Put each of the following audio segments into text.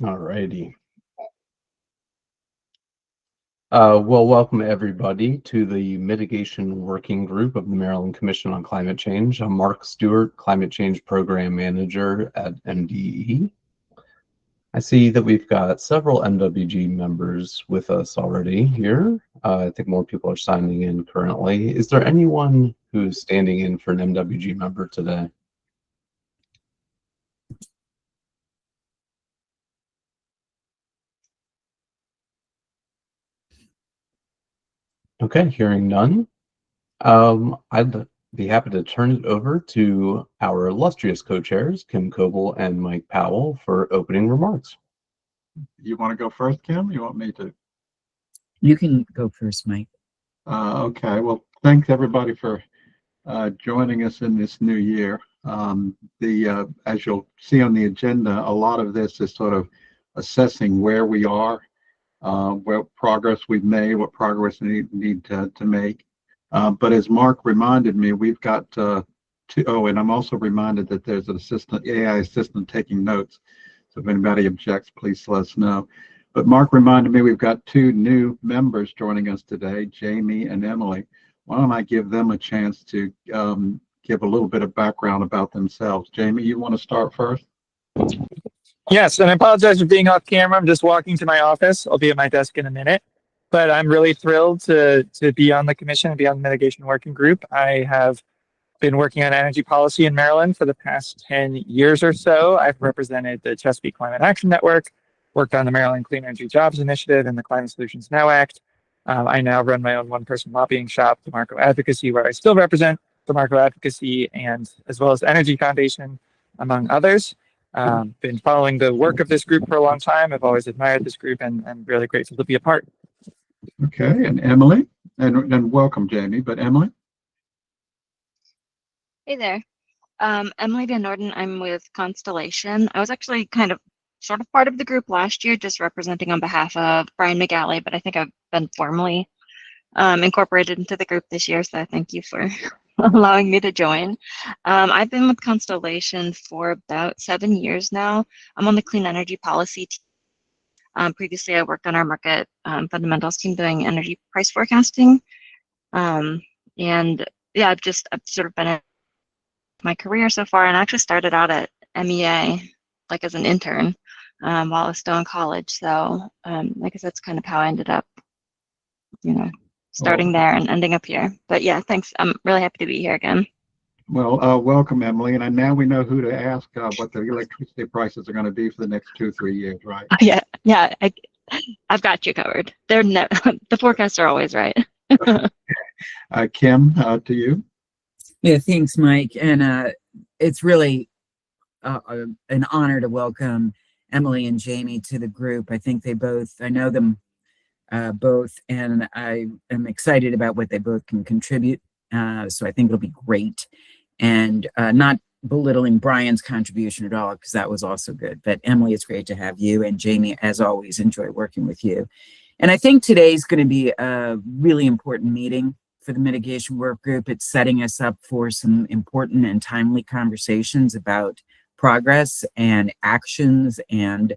All righty. Well, welcome everybody to the Mitigation Working Group of the Maryland Commission on Climate Change. I'm Mark Stewart, Climate Change Program Manager at MDE. I see that we've got several MWG members with us already here. I think more people are signing in currently. Is there anyone who's standing in for an MWG member today? Okay, hearing none. I'd be happy to turn it over to our illustrious co-chairs, Kim Coble and Mike Powell, for opening remarks. You want to go first, Kim? You want me to? You can go first, Mike. Okay. Well, thanks everybody for joining us in this new year. As you'll see on the agenda, a lot of this is sort of assessing where we are, what progress we've made, what progress we need to make. But as Mark reminded me, we've got and I'm also reminded that there's an AI assistant taking notes. So if anybody objects, please let us know. But Mark reminded me we've got two new members joining us today, Jamie and Emily. Why don't I give them a chance to give a little bit of background about themselves. Jamie, you want to start first? Yes, and I apologize for being off camera. I'm just walking to my office. I'll be at my desk in a minute. But I'm really thrilled to be on the commission and be on the mitigation working group. I have been working on energy policy in Maryland for the past 10 years or so. I've represented the Chesapeake Climate Action Network, worked on the Maryland Clean Energy Jobs Initiative and the Climate Solutions Now Act. I now run my own one-person lobbying shop, DeMarco Advocacy, where I still represent DeMarco Advocacy and as well as the Energy Foundation, among others. Been following the work of this group for a long time. I've always admired this group and I'm really grateful to be a part. Okay, and Emily, and welcome, Jamie, but Emily? Hey there. Emily Van Norden. I'm with Constellation. I was actually sort of part of the group last year, just representing on behalf of Brian McGalley, but I think I've been formally incorporated into the group this year, so thank you for allowing me to join. I've been with Constellation for about 7 years now. I'm on the clean energy policy team. Previously, I worked on our market fundamentals team doing energy price forecasting. And yeah, I've sort of been in my career so far, and I actually started out at MEA like as an intern while I was still in college. So I guess that's kind of how I ended up, starting there and ending up here. But yeah, thanks. I'm really happy to be here again. Well, welcome, Emily. And now we know who to ask what the electricity prices are going to be for the next 2-3 years, right? Yeah. I've got you covered. The forecasts are always right. Kim, to you. Yeah, thanks, Mike. And it's really an honor to welcome Emily and Jamie to the group. I know them both, and I am excited about what they both can contribute. So I think it'll be great. And not belittling Brian's contribution at all, because that was also good. But Emily, it's great to have you. And Jamie, as always, enjoy working with you. And I think today's going to be a really important meeting for the mitigation work group. It's setting us up for some important and timely conversations about progress and actions and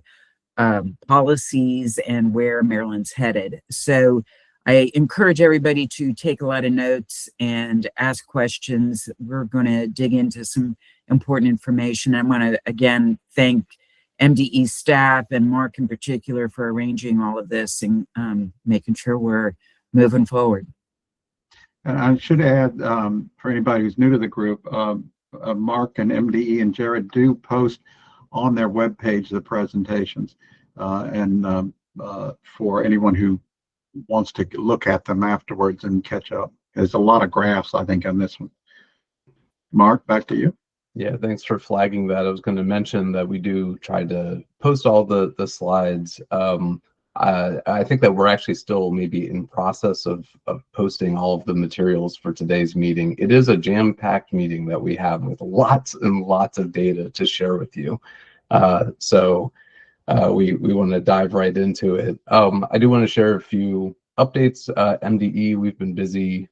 policies and where Maryland's headed. So I encourage everybody to take a lot of notes and ask questions. We're going to dig into some important information. I want to again thank MDE staff and Mark in particular for arranging all of this and making sure we're moving forward. And I should add, for anybody who's new to the group, Mark and MDE and Jared do post on their webpage the presentations. And for anyone who wants to look at them afterwards and catch up. There's a lot of graphs, I think, on this one. Mark, back to you. Yeah, thanks for flagging that. I was going to mention that we do try to post all the slides. I think that we're actually still maybe in process of posting all of the materials for today's meeting. It is a jam-packed meeting that we have with lots and lots of data to share with you. So we want to dive right into it. I do want to share a few updates. MDE, we've been busy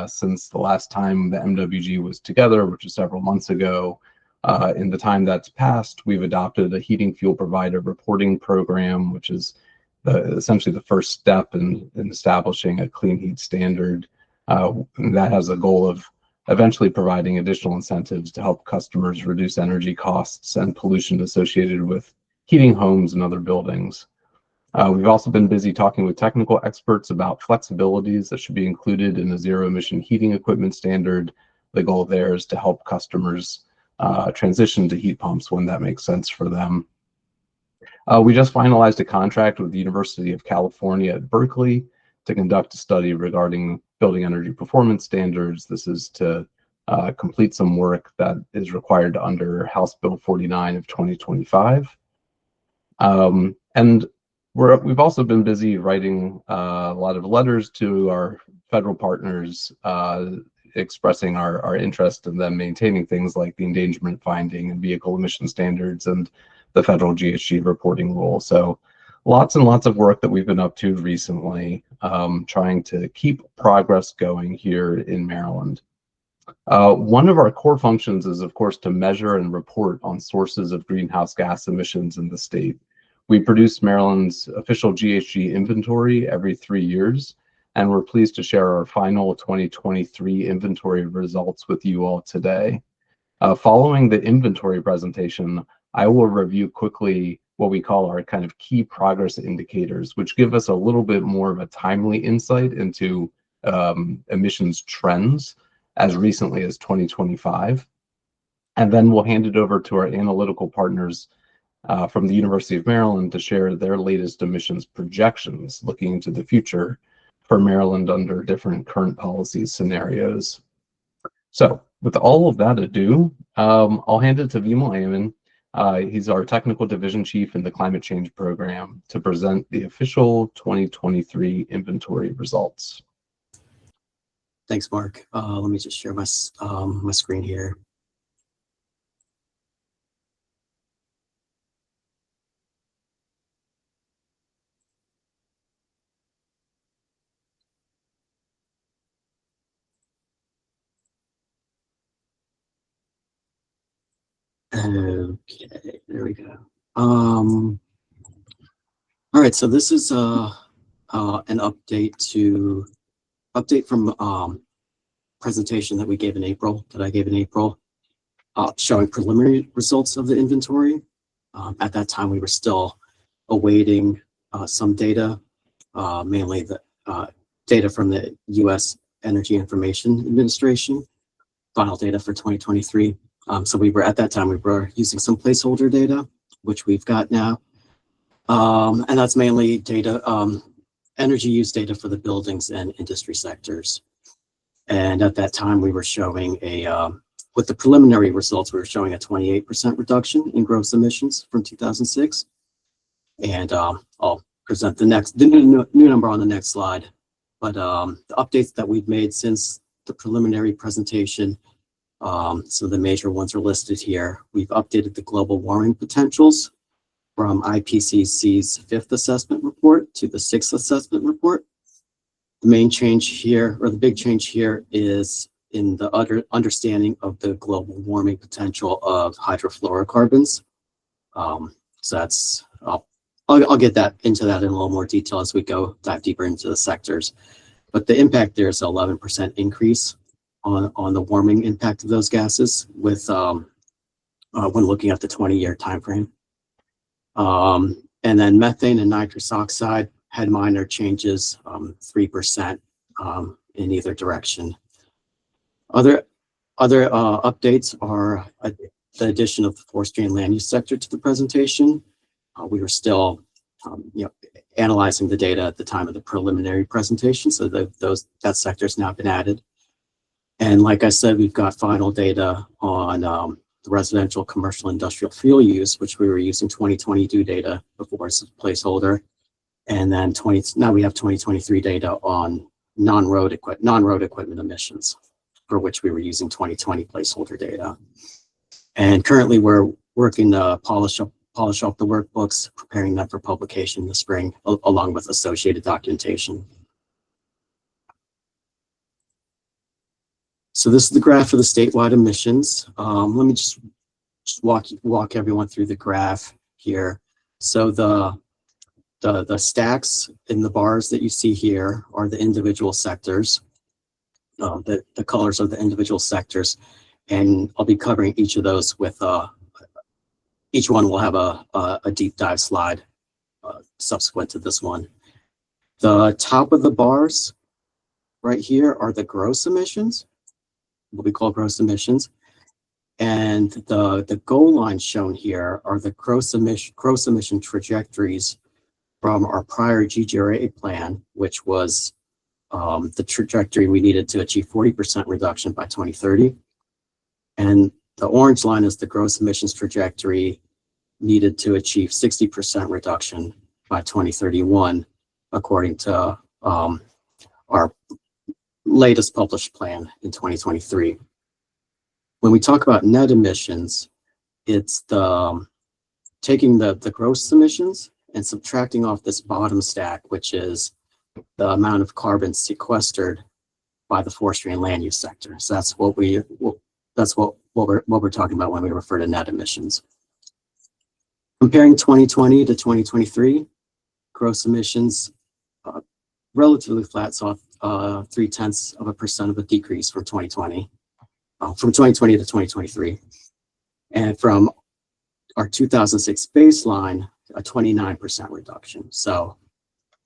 since the last time the MWG was together, which was several months ago. In the time that's passed, we've adopted a heating fuel provider reporting program, which is essentially the first step in establishing a clean heat standard. That has a goal of eventually providing additional incentives to help customers reduce energy costs and pollution associated with heating homes and other buildings. We've also been busy talking with technical experts about flexibilities that should be included in a zero emission heating equipment standard. The goal there is to help customers transition to heat pumps when that makes sense for them. We just finalized a contract with the University of California at Berkeley to conduct a study regarding building energy performance standards. This is to complete some work that is required under House Bill 49 of 2025. And we've also been busy writing a lot of letters to our federal partners, expressing our interest in them maintaining things like the endangerment finding and vehicle emission standards and the federal GHG reporting rule. So lots and lots of work that we've been up to recently, trying to keep progress going here in Maryland. One of our core functions is, of course, to measure and report on sources of greenhouse gas emissions in the state. We produce Maryland's official GHG inventory every 3 years, and we're pleased to share our final 2023 inventory results with you all today. Following the inventory presentation, I will review quickly what we call our kind of key progress indicators, which give us a little bit more of a timely insight into emissions trends as recently as 2025. And then we'll hand it over to our analytical partners from the University of Maryland to share their latest emissions projections looking into the future for Maryland under different current policy scenarios. So with all of that ado, I'll hand it to Vimal Amin. He's our technical division chief in the climate change program to present the official 2023 inventory results. Thanks, Mark. Let me just share my screen here. Okay, there we go. All right, so this is an update from presentation that I gave in April, showing preliminary results of the inventory. At that time, we were still awaiting some data, mainly the data from the U.S. Energy Information Administration, final data for 2023. So at that time, we were using some placeholder data, which we've got now. And that's mainly data, energy use data for the buildings and industry sectors. And at that time, we were showing with the preliminary results, we were showing a 28% reduction in gross emissions from 2006. And I'll present the new number on the next slide. But the updates that we've made since the preliminary presentation, so the major ones are listed here. We've updated the global warming potentials from IPCC's 5th assessment report to the 6th assessment report. The main change here, or the big change here, is in the understanding of the global warming potential of hydrofluorocarbons. So that's, I'll get into that in a little more detail as we dive deeper into the sectors. But the impact there is an 11% increase on the warming impact of those gases with when looking at the 20-year time frame. And then methane and nitrous oxide had minor changes, 3% in either direction. Other updates are the addition of the forestry and land use sector to the presentation. We were still analyzing the data at the time of the preliminary presentation, so that sector has now been added. And like I said, we've got final data on the residential, commercial, industrial fuel use, which we were using 2022 data before as a placeholder. And then now we have 2023 data on non-road equipment emissions, for which we were using 2020 placeholder data. And currently we're working to polish up the workbooks, preparing them for publication in the spring, along with associated documentation. So this is the graph for the statewide emissions. Let me just just walk everyone through the graph here. So the stacks in the bars that you see here are the individual sectors, the colors of the individual sectors, and I'll be covering each of those with each one will have a deep dive slide subsequent to this one. The top of the bars right here are the gross emissions, what we call gross emissions. And the goal lines shown here are the gross emission trajectories from our prior GGRA plan, which was the trajectory we needed to achieve 40% reduction by 2030. And the orange line is the gross emissions trajectory needed to achieve 60% reduction by 2031, according to our latest published plan in 2023. When we talk about net emissions, it's taking the gross emissions and subtracting off this bottom stack, which is the amount of carbon sequestered by the forestry and land use sector. So that's what we're talking about when we refer to net emissions. Comparing 2020 to 2023, gross emissions relatively flat, saw 0.3% of a decrease from 2020 to 2023, and from our 2006 baseline, a 29% reduction. So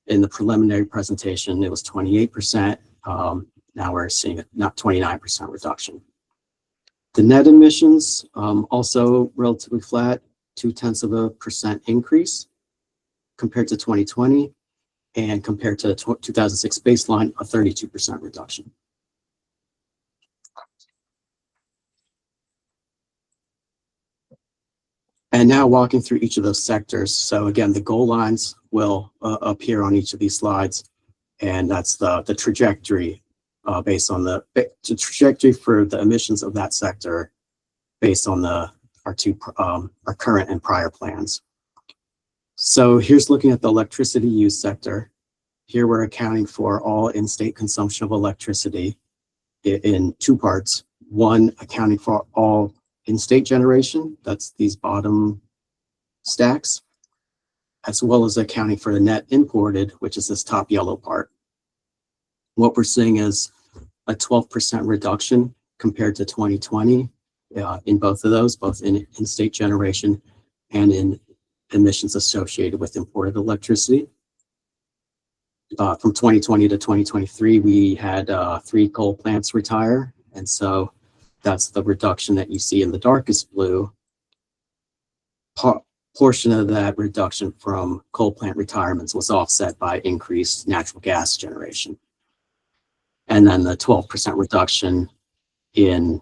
in the preliminary presentation, it was 28%. Now we're seeing a not 29% reduction. The net emissions also relatively flat, 0.2% increase compared to 2020, and compared to 2006 baseline, a 32% reduction. And now walking through each of those sectors. So again, the goal lines will appear on each of these slides, and that's the trajectory based on the trajectory for the emissions of that sector based on our current and prior plans. So here's looking at the electricity use sector. Here we're accounting for all in-state consumption of electricity in two parts. One, accounting for all in-state generation, that's these bottom stacks, as well as accounting for the net imported, which is this top yellow part. What we're seeing is a 12% reduction compared to 2020 in both of those, both in in-state generation and in emissions associated with imported electricity. From 2020 to 2023, we had 3 coal plants retire, and so that's the reduction that you see in the darkest blue. Portion of that reduction from coal plant retirements was offset by increased natural gas generation. And then the 12% reduction in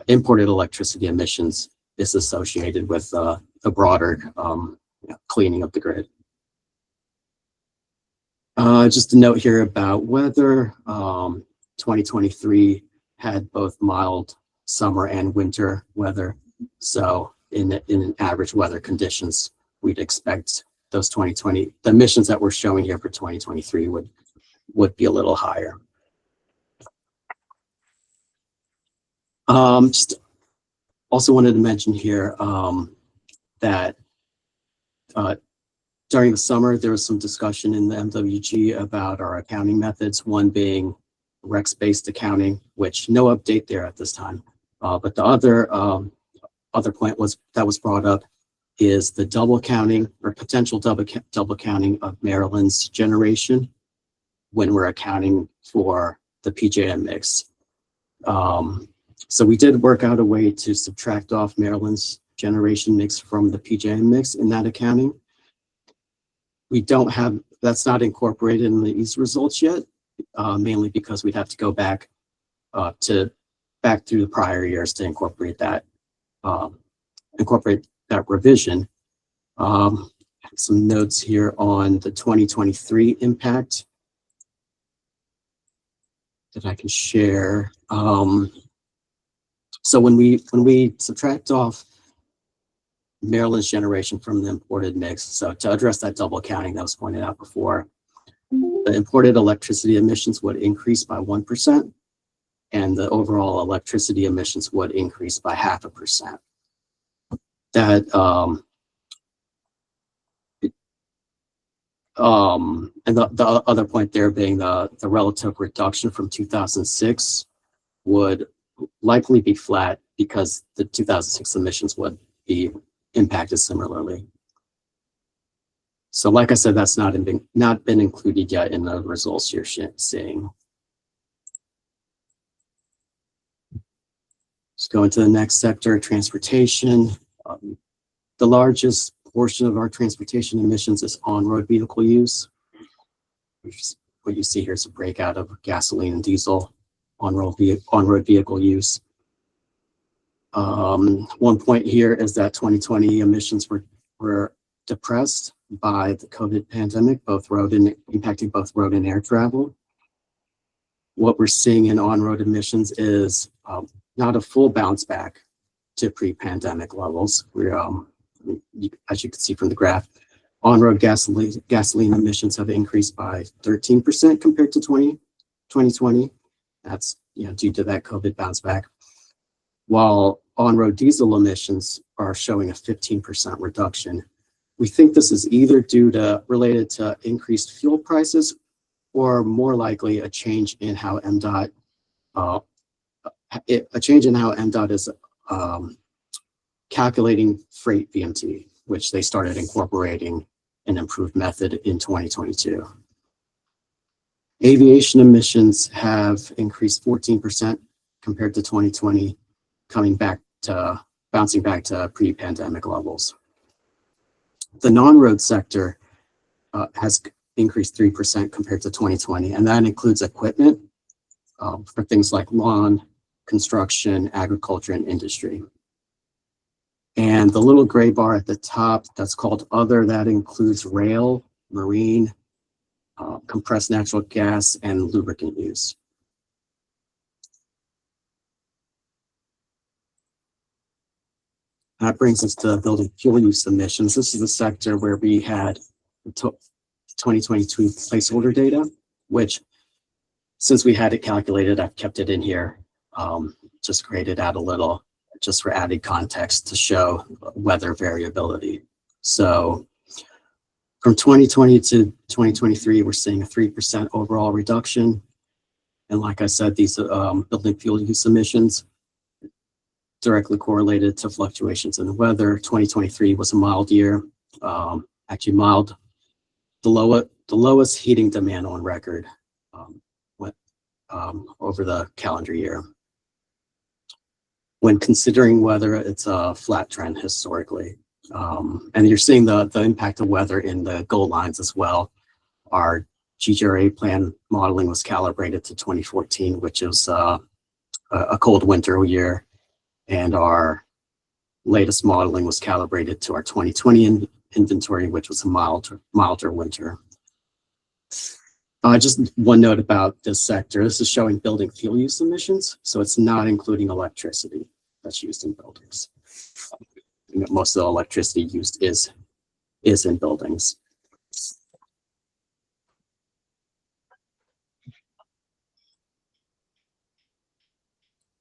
imported electricity emissions is associated with the broader cleaning of the grid. Just a note here about weather. 2023 had both mild summer and winter weather. So in average weather conditions, we'd expect those the emissions that we're showing here for 2023 would be a little higher. Just also wanted to mention here that during the summer, there was some discussion in the MWG about our accounting methods, one being REX-based accounting, which no update there at this time. But the other point that was brought up is the double counting or potential double counting of Maryland's generation when we're accounting for the PJM mix. So we did work out a way to subtract off Maryland's generation mix from the PJM mix in that accounting. We don't have, that's not incorporated in these results yet, mainly because we'd have to go back through the prior years to incorporate that revision. Some notes here on the 2023 impact that I can share. So when we subtract off Maryland's generation from the imported mix, so to address that double counting that was pointed out before, the imported electricity emissions would increase by 1%, and the overall electricity emissions would increase by 0.5%. that and the other point there being the relative reduction from 2006 would likely be flat because the 2006 emissions would be impacted similarly. So like I said, that's not been included yet in the results you're seeing. Let's go into the next sector, transportation. The largest portion of our transportation emissions is on-road vehicle use. What you see here is a breakout of gasoline and diesel on-road vehicle use. One point here is that 2020 emissions were depressed by the COVID pandemic, impacting both road and air travel. What we're seeing in on-road emissions is not a full bounce back to pre-pandemic levels. We're, as you can see from the graph, on-road gasoline emissions have increased by 13% compared to 2020. That's due to that COVID bounce back. While on-road diesel emissions are showing a 15% reduction. We think this is either related to increased fuel prices, or more likely a change in how MDOT is calculating freight VMT, which they started incorporating an improved method in 2022. Aviation emissions have increased 14% compared to 2020, bouncing back to pre-pandemic levels. The non-road sector has increased 3% compared to 2020, and that includes equipment for things like lawn, construction, agriculture, and industry. And the little gray bar at the top, that's called other, that includes rail, marine, compressed natural gas, and lubricant use. That brings us to building fuel use emissions. This is the sector where we had 2022 placeholder data, which, since we had it calculated, I've kept it in here, just graded out a little, just for added context to show weather variability. So from 2020 to 2023, we're seeing a 3% overall reduction. And like I said, these building fuel use emissions directly correlated to fluctuations in the weather. 2023 was a mild year, actually mild, the lowest heating demand on record over the calendar year. When considering weather, it's a flat trend historically. And you're seeing the impact of weather in the gold lines as well. Our GGRA plan modeling was calibrated to 2014, which is a cold winter year. And our latest modeling was calibrated to our 2020 inventory, which was a milder winter. Just one note about this sector. This is showing building fuel use emissions, so it's not including electricity that's used in buildings. Most of the electricity used is in buildings.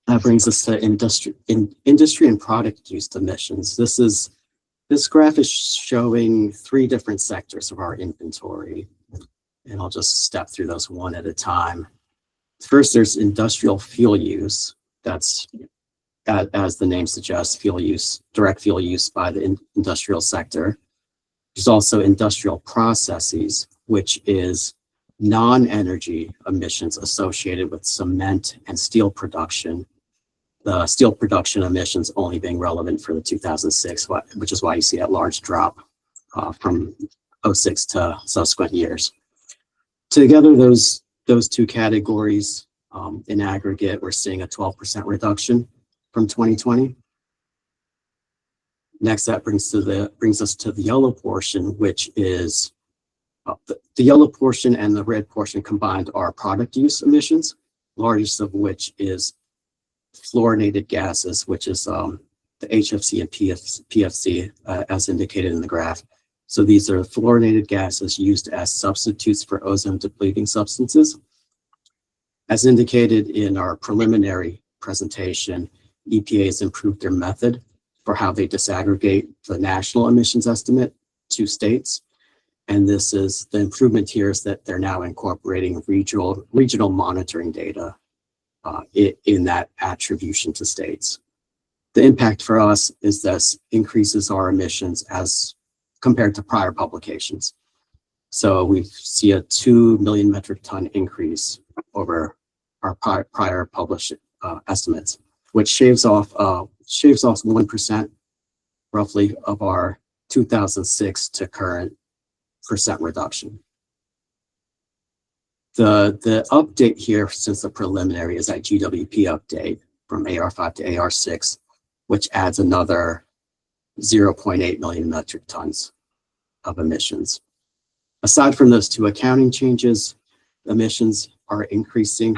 That brings us to industry and product use emissions. This graph is showing 3 different sectors of our inventory, and I'll just step through those one at a time. First, there's industrial fuel use. That's, as the name suggests, fuel use, direct fuel use by the industrial sector. There's also industrial processes, which is non-energy emissions associated with cement and steel production. The steel production emissions only being relevant for the 2006, which is why you see that large drop from 06 to subsequent years. Together, those 2 categories in aggregate, we're seeing a 12% reduction from 2020. Next, that brings us to the yellow portion, which is the yellow portion and the red portion combined are product use emissions, largest of which is fluorinated gases, which is the HFC and PFC, as indicated in the graph. So these are fluorinated gases used as substitutes for ozone-depleting substances. As indicated in our preliminary presentation, EPA has improved their method for how they disaggregate the national emissions estimate to states. And this is the improvement here is that they're now incorporating regional monitoring data in that attribution to states. The impact for us is this increases our emissions as compared to prior publications. So we see a 2 million metric ton increase over our prior published estimates, which shaves off 1% roughly of our 2006 to current percent reduction. The update here since the preliminary is that GWP update from AR5 to AR6, which adds another 0.8 million metric tons of emissions. Aside from those two accounting changes, emissions are increasing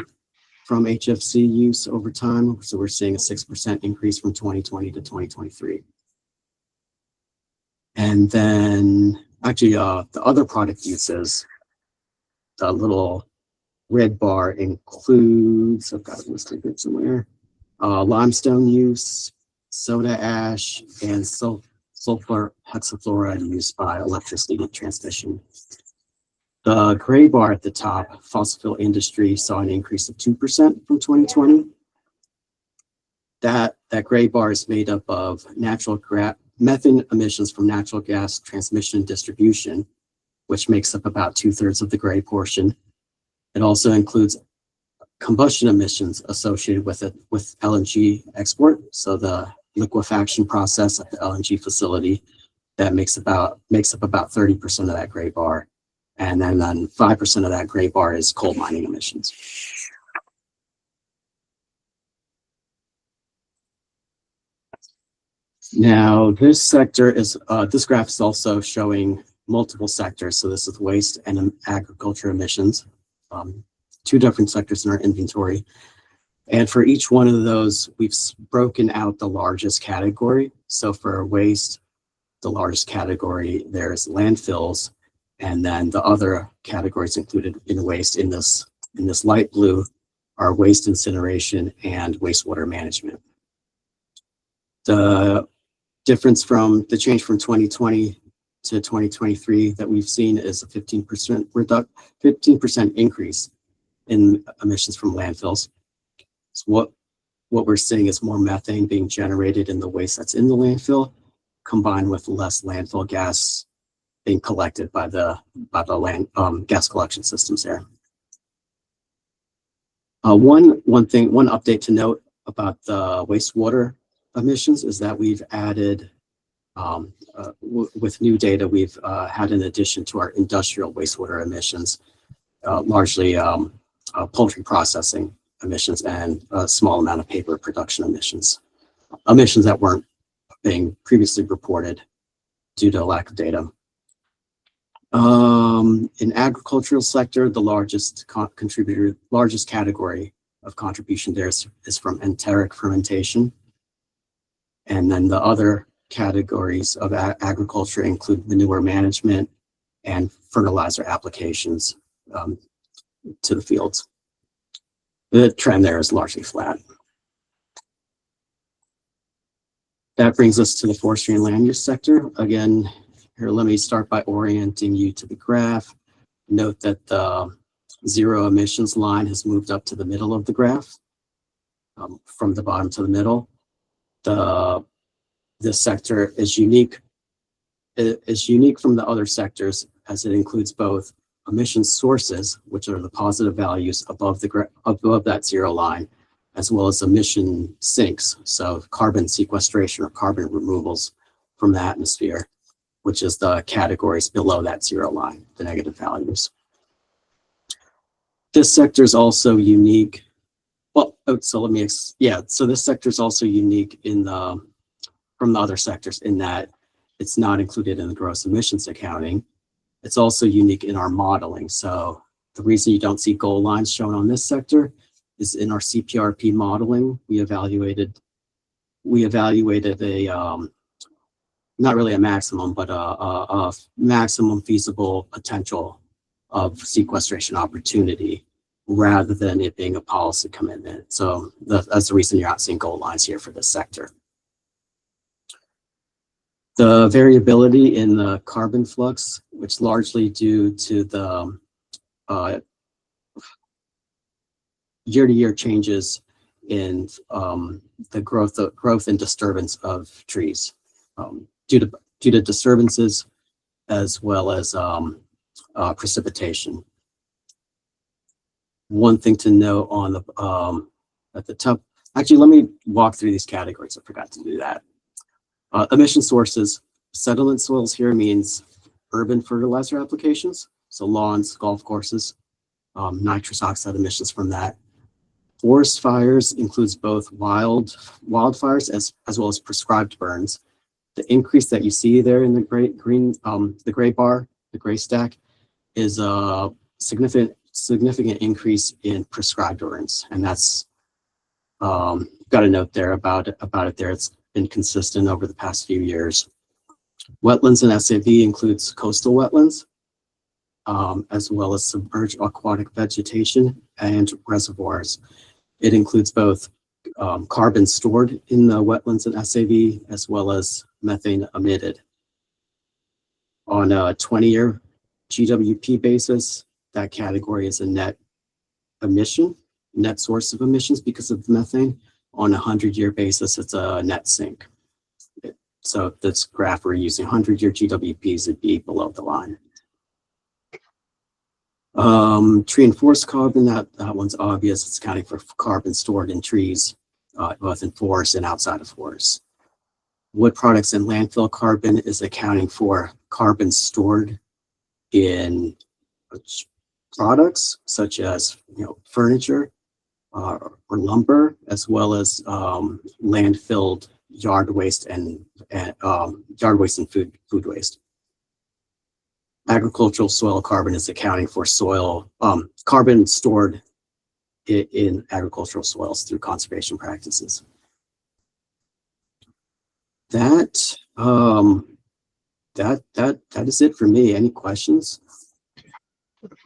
from HFC use over time. So we're seeing a 6% increase from 2020 to 2023. And then actually the other product uses, the little red bar includes, I've got it listed here somewhere, limestone use, soda ash, and sulfur hexafluoride used by electricity transmission. The gray bar at the top, fossil fuel industry, saw an increase of 2% from 2020. That gray bar is made up of methane emissions from natural gas transmission and distribution, which makes up about 2/3 of the gray portion. It also includes combustion emissions associated with LNG export. So the liquefaction process at the LNG facility that makes up about 30% of that gray bar. And then 5% of that gray bar is coal mining emissions. Now, this sector is, this graph is also showing multiple sectors. So this is waste and agriculture emissions, two different sectors in our inventory. And for each one of those, we've broken out the largest category. So for waste, the largest category, there's landfills. And then the other categories included in waste in this light blue are waste incineration and wastewater management. The difference from the change from 2020 to 2023 that we've seen is a 15% increase in emissions from landfills. So what we're seeing is more methane being generated in the waste that's in the landfill, combined with less landfill gas being collected by the gas collection systems there. One update to note about the wastewater emissions is that we've added, with new data, we've had an addition to our industrial wastewater emissions, largely poultry processing emissions and a small amount of paper production emissions that weren't being previously reported due to lack of data. In agricultural sector, the largest category of contribution there is from enteric fermentation. And then the other categories of agriculture include manure management and fertilizer applications to the fields. The trend there is largely flat. That brings us to the forestry and land use sector. Again, here, let me start by orienting you to the graph. Note that the zero emissions line has moved up to the middle of the graph, from the bottom to the middle. This sector is unique. It is unique from the other sectors as it includes both emission sources, which are the positive values above that zero line, as well as emission sinks, so carbon sequestration or carbon removals from the atmosphere, which is the categories below that zero line, the negative values. This sector is also unique. Well, so this sector is also unique from the other sectors in that it's not included in the gross emissions accounting. It's also unique in our modeling. So the reason you don't see goal lines shown on this sector is in our CPRP modeling, we evaluated a not really a maximum, but a maximum feasible potential of sequestration opportunity rather than it being a policy commitment. So that's the reason you're not seeing goal lines here for this sector. The variability in the carbon flux, which largely due to the year-to-year changes in the growth and disturbance of trees, due to disturbances as well as precipitation. One thing to note on the at the top, actually, let me walk through these categories. I forgot to do that. Emission sources, settlement soils here means urban fertilizer applications, so lawns, golf courses, nitrous oxide emissions from that. Forest fires includes both wildfires as well as prescribed burns. The increase that you see there in the the gray bar, the gray stack, is a significant increase in prescribed burns, and that's got a note there about it there. It's been consistent over the past few years. Wetlands and SAV includes coastal wetlands, as well as submerged aquatic vegetation and reservoirs. It includes both carbon stored in the wetlands and SAV, as well as methane emitted. On a 20-year GWP basis, that category is a net source of emissions because of methane. On a 100-year basis, it's a net sink. So this graph, we're using 100-year GWPs would be below the line. Tree and forest carbon, that one's obvious. It's accounting for carbon stored in trees, both in forests and outside of forests. Wood products and landfill carbon is accounting for carbon stored in products such as furniture or lumber, as well as landfilled yard waste and food waste. Agricultural soil carbon is accounting for carbon stored in agricultural soils through conservation practices. That is it for me. Any questions?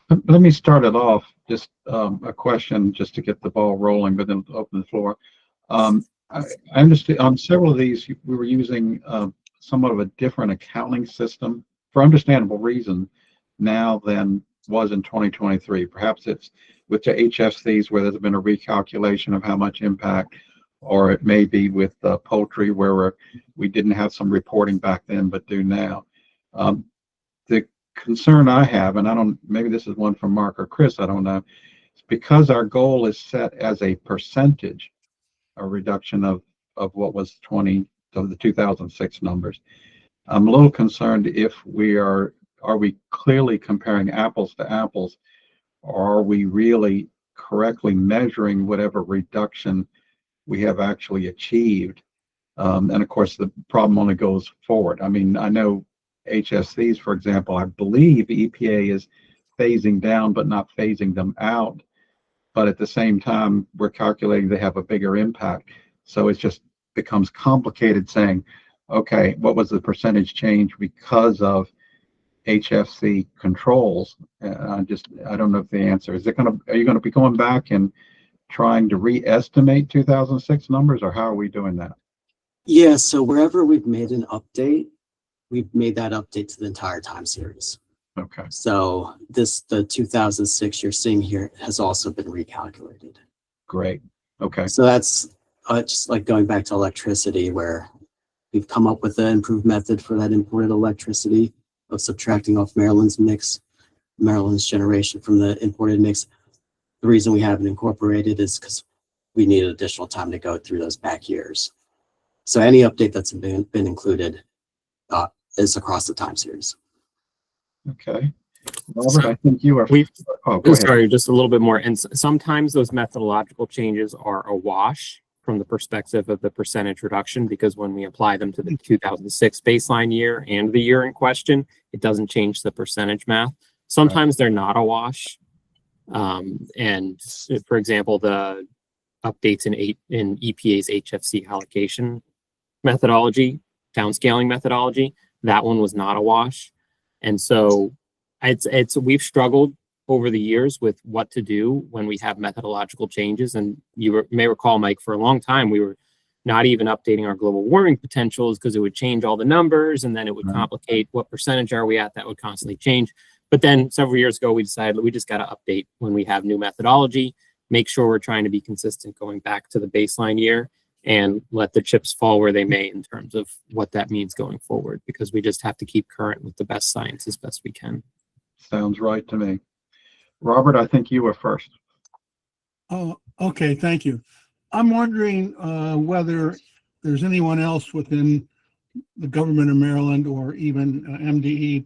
Let me start it off. Just a question, just to get the ball rolling, but then open the floor. I understand on several of these we were using somewhat of a different accounting system for understandable reason now than was in 2023. Perhaps it's with the HFCs where there's been a recalculation of how much impact, or it may be with poultry where we didn't have some reporting back then but do now. The concern I have, and maybe this is one from Mark or Chris, I don't know, it's because our goal is set as a percentage, a reduction of what was the 2006 numbers. I'm a little concerned if are we clearly comparing apples to apples, or are we really correctly measuring whatever reduction we have actually achieved? And of course, the problem only goes forward. I mean, I know HFCs, for example, I believe EPA is phasing down but not phasing them out. But at the same time, we're calculating they have a bigger impact. So it just becomes complicated saying, okay, what was the percentage change because of HFC controls? I don't know if the answer is are you going to be going back and trying to re-estimate 2006 numbers, or how are we doing that? Yeah, so wherever we've made an update, we've made that update to the entire time series. Okay. So the 2006 you're seeing here has also been recalculated. Great. Okay. So that's just like going back to electricity, where we've come up with an improved method for that imported electricity of subtracting off Maryland's generation from the imported mix. The reason we haven't incorporated is because we needed additional time to go through those back years. So any update that's been included is across the time series. Okay. Robert, I think you are. Go ahead. Sorry, just a little bit more. And sometimes those methodological changes are a wash from the perspective of the percentage reduction, because when we apply them to the 2006 baseline year and the year in question, it doesn't change the percentage math. Sometimes they're not a wash. And for example, the updates in EPA's HFC allocation methodology, downscaling methodology, that one was not a wash. And so we've struggled over the years with what to do when we have methodological changes. And you may recall, Mike, for a long time, we were not even updating our global warming potentials because it would change all the numbers and then it would Right. complicate what percentage are we at. That would constantly change. But then several years ago, we decided that we just got to update when we have new methodology, make sure we're trying to be consistent going back to the baseline year and let the chips fall where they may in terms of what that means going forward, because we just have to keep current with the best science as best we can. Sounds right to me. Robert, I think you were first. Oh, okay, thank you. I'm wondering whether there's anyone else within the government of Maryland or even MDE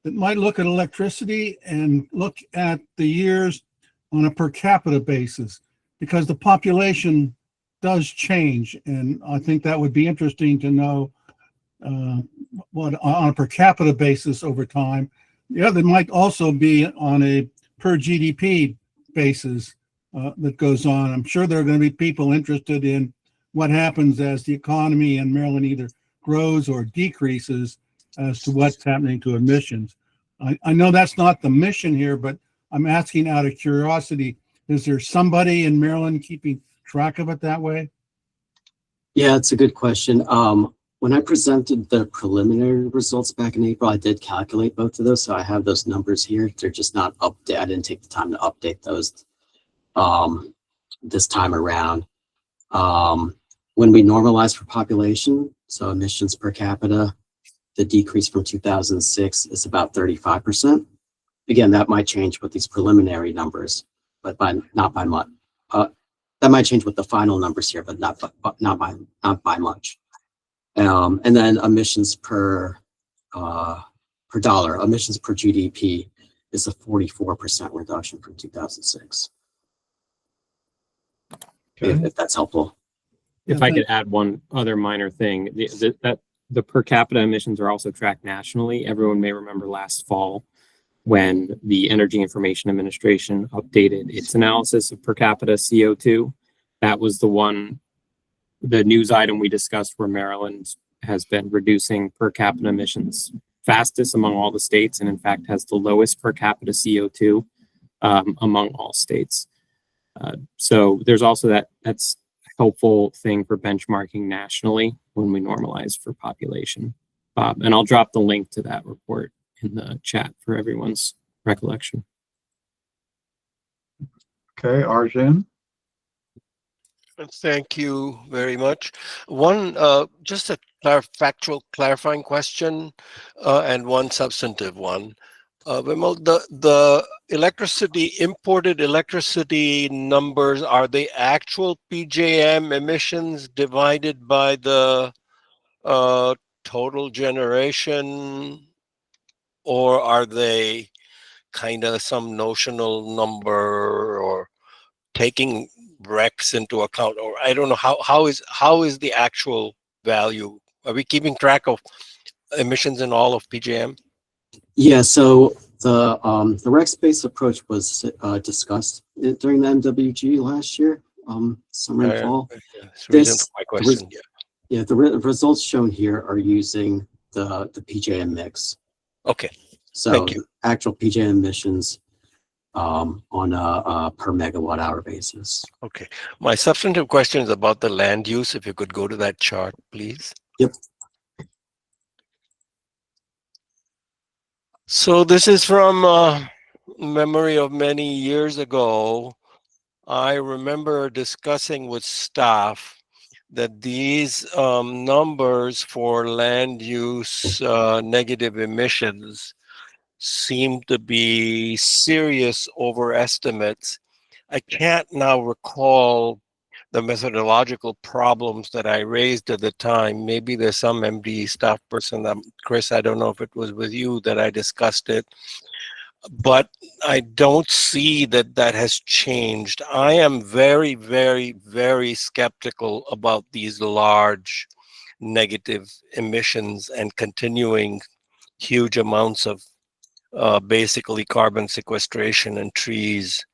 that might look at electricity and look at the years on a per capita basis, because the population does change, and I think that would be interesting to know what on a per capita basis over time. The other might also be on a per GDP basis that goes on. I'm sure there are going to be people interested in what happens as the economy in Maryland either grows or decreases as to what's happening to emissions. I know that's not the mission here, but I'm asking out of curiosity, is there somebody in Maryland keeping track of it that way? Yeah, it's a good question. When I presented the preliminary results back in April, I did calculate both of those. So I have those numbers here. They're just not updated. I didn't take the time to update those this time around. When we normalize for population, so emissions per capita, the decrease from 2006 is about 35%. Again, that might change with these preliminary numbers, but not by much. That might change with the final numbers here, but not by much. And then emissions per dollar, emissions per GDP is a 44% reduction from 2006. Okay. If that's helpful. If I could add one other minor thing, the per capita emissions are also tracked nationally. Everyone may remember last fall when the Energy Information Administration updated its analysis of per capita CO2. That was the news item we discussed where Maryland has been reducing per capita emissions fastest among all the states, and in fact has the lowest per capita CO2 among all states. So there's also that's a helpful thing for benchmarking nationally when we normalize for population. And I'll drop the link to that report in the chat for everyone's recollection. Okay, Arjun. Thank you very much. One, just a factual clarifying question and one substantive one. Vimal, the imported electricity numbers, are they actual PJM emissions divided by the total generation, or are they kind of some notional number or taking RECs into account? Or I don't know, how is the actual value? Are we keeping track of emissions in all of PJM? Yeah, so the REX-based approach was discussed during the MWG last year, summer and fall. That's the reason for my question. Yeah, the results shown here are using the PJM mix. Okay. So Thank you. Actual PJM emissions on a per megawatt hour basis. Okay. My substantive question is about the land use. If you could go to that chart, please. Yep. So this is from memory of many years ago. I remember discussing with staff that these numbers for land use negative emissions seem to be serious overestimates. I can't now recall the methodological problems that I raised at the time. Maybe there's some MD staff person, Chris, I don't know if it was with you that I discussed it, but I don't see that that has changed. I am very, very, very skeptical about these large negative emissions and continuing huge amounts of basically carbon sequestration in trees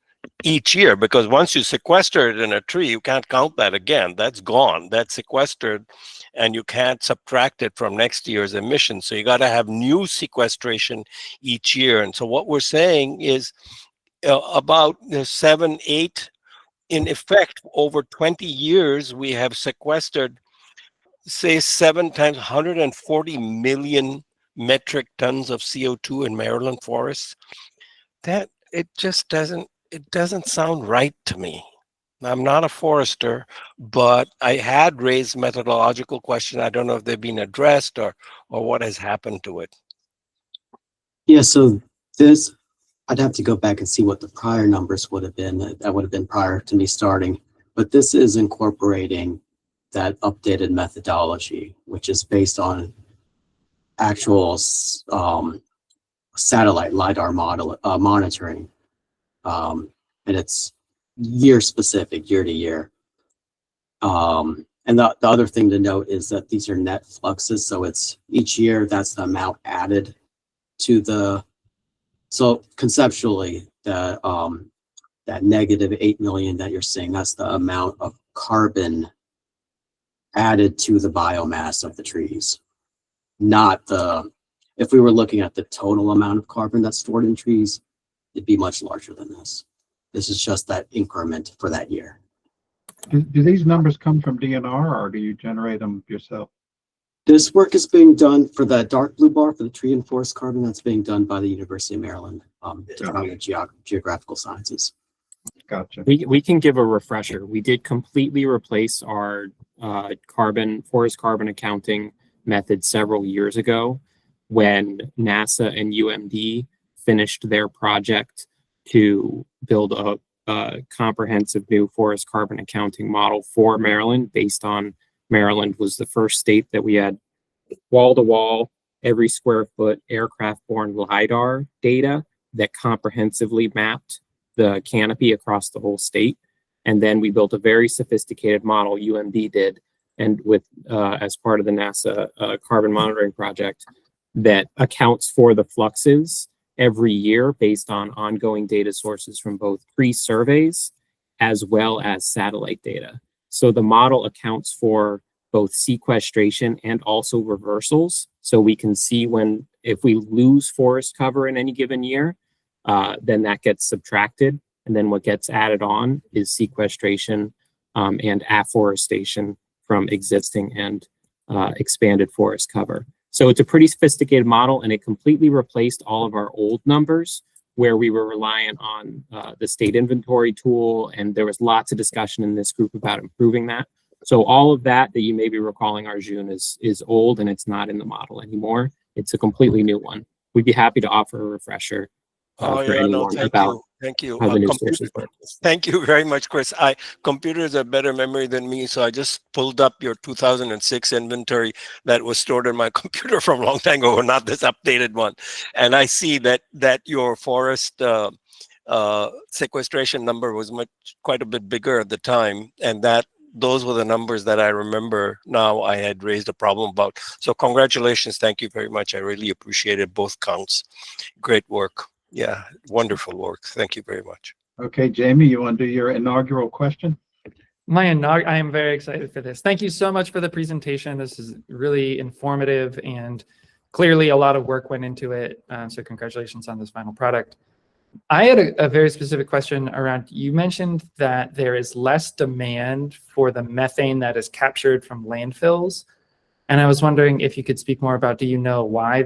each year, because once you sequester it in a tree, you can't count that again. That's gone. That's sequestered, and you can't subtract it from next year's emissions. So you got to have new sequestration each year. And so what we're saying is about 7, 8, in effect, over 20 years, we have sequestered say 7 times 140 million metric tons of CO2 in Maryland forests. That it doesn't sound right to me. I'm not a forester, but I had raised methodological questions. I don't know if they've been addressed or what has happened to it. Yeah, so this, I'd have to go back and see what the prior numbers would have been. That would have been prior to me starting. But this is incorporating that updated methodology, which is based on actual satellite LiDAR model monitoring. And it's year specific, year to year. And the other thing to note is that these are net fluxes. So it's each year, that's the amount added to the, so conceptually, that negative 8 million that you're seeing, that's the amount of carbon added to the biomass of the trees, not the, if we were looking at the total amount of carbon that's stored in trees, it'd be much larger than this. This is just that increment for that year. Do these numbers come from DNR or do you generate them yourself? This work is being done for the dark blue bar for the tree and forest carbon. That's being done by the University of Maryland, Department of Geographical Sciences. Gotcha. We can give a refresher. We did completely replace our forest carbon accounting method several years ago when NASA and UMD finished their project to build a comprehensive new forest carbon accounting model for Maryland. Based on Maryland was the first state that we had wall-to-wall, every square foot aircraft-borne LiDAR data that comprehensively mapped the canopy across the whole state. And then we built a very sophisticated model, UMD did, and with as part of the NASA carbon monitoring project that accounts for the fluxes every year based on ongoing data sources from both pre-surveys as well as satellite data. So the model accounts for both sequestration and also reversals. So we can see when, if we lose forest cover in any given year, then that gets subtracted. And then what gets added on is sequestration and afforestation from existing and expanded forest cover. So it's a pretty sophisticated model, and it completely replaced all of our old numbers where we were reliant on the state inventory tool. And there was lots of discussion in this group about improving that. So all of that you may be recalling, Arjun, is old and it's not in the model anymore. It's a completely new one. We'd be happy to offer a refresher for anyone about thank you. how the new sources work. Thank you very much, Chris. Computers have better memory than me, so I just pulled up your 2006 inventory that was stored in my computer from a long time ago, not this updated one, and I see that your forest sequestration number was quite a bit bigger at the time, and that those were the numbers that I remember now I had raised a problem about. So congratulations, thank you very much. I really appreciated both counts. Great work. Yeah, wonderful work. Thank you very much. Okay, Jamie, you want to do your inaugural question? I am very excited for this. Thank you so much for the presentation. This is really informative and clearly a lot of work went into it. So congratulations on this final product. I had a very specific question around, you mentioned that there is less demand for the methane that is captured from landfills. And I was wondering if you could speak more about, do you know why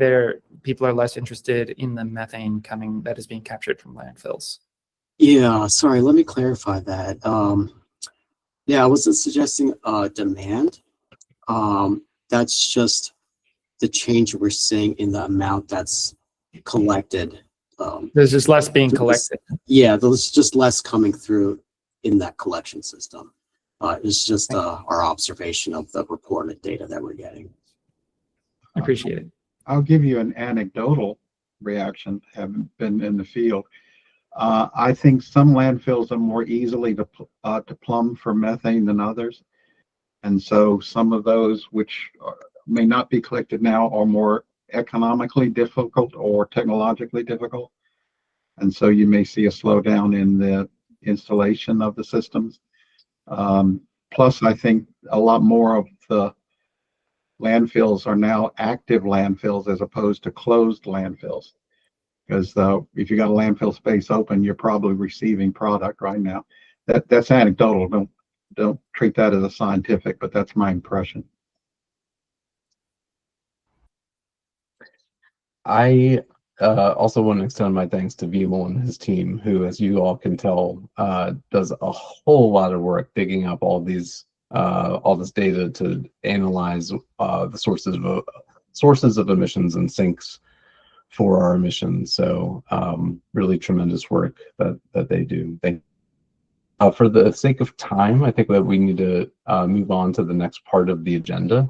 people are less interested in the methane that is being captured from landfills? Yeah, sorry, let me clarify that. Yeah, I wasn't suggesting demand. That's just the change we're seeing in the amount that's collected. There's just less being collected. Yeah, there's just less coming through in that collection system. It's just our observation of the reported data that we're getting. I appreciate it. I'll give you an anecdotal reaction, having been in the field. I think some landfills are more easily to plumb for methane than others. And so some of those which may not be collected now are more economically difficult or technologically difficult. And so you may see a slowdown in the installation of the systems. Plus, I think a lot more of the landfills are now active landfills as opposed to closed landfills. Because if you got a landfill space open, you're probably receiving product right now. That's anecdotal. Don't treat that as a scientific, but that's my impression. I also want to extend my thanks to Vimal and his team, who, as you all can tell, does a whole lot of work digging up all this data to analyze the sources of emissions and sinks for our emissions. So really tremendous work that they do. For the sake of time, I think that we need to move on to the next part of the agenda.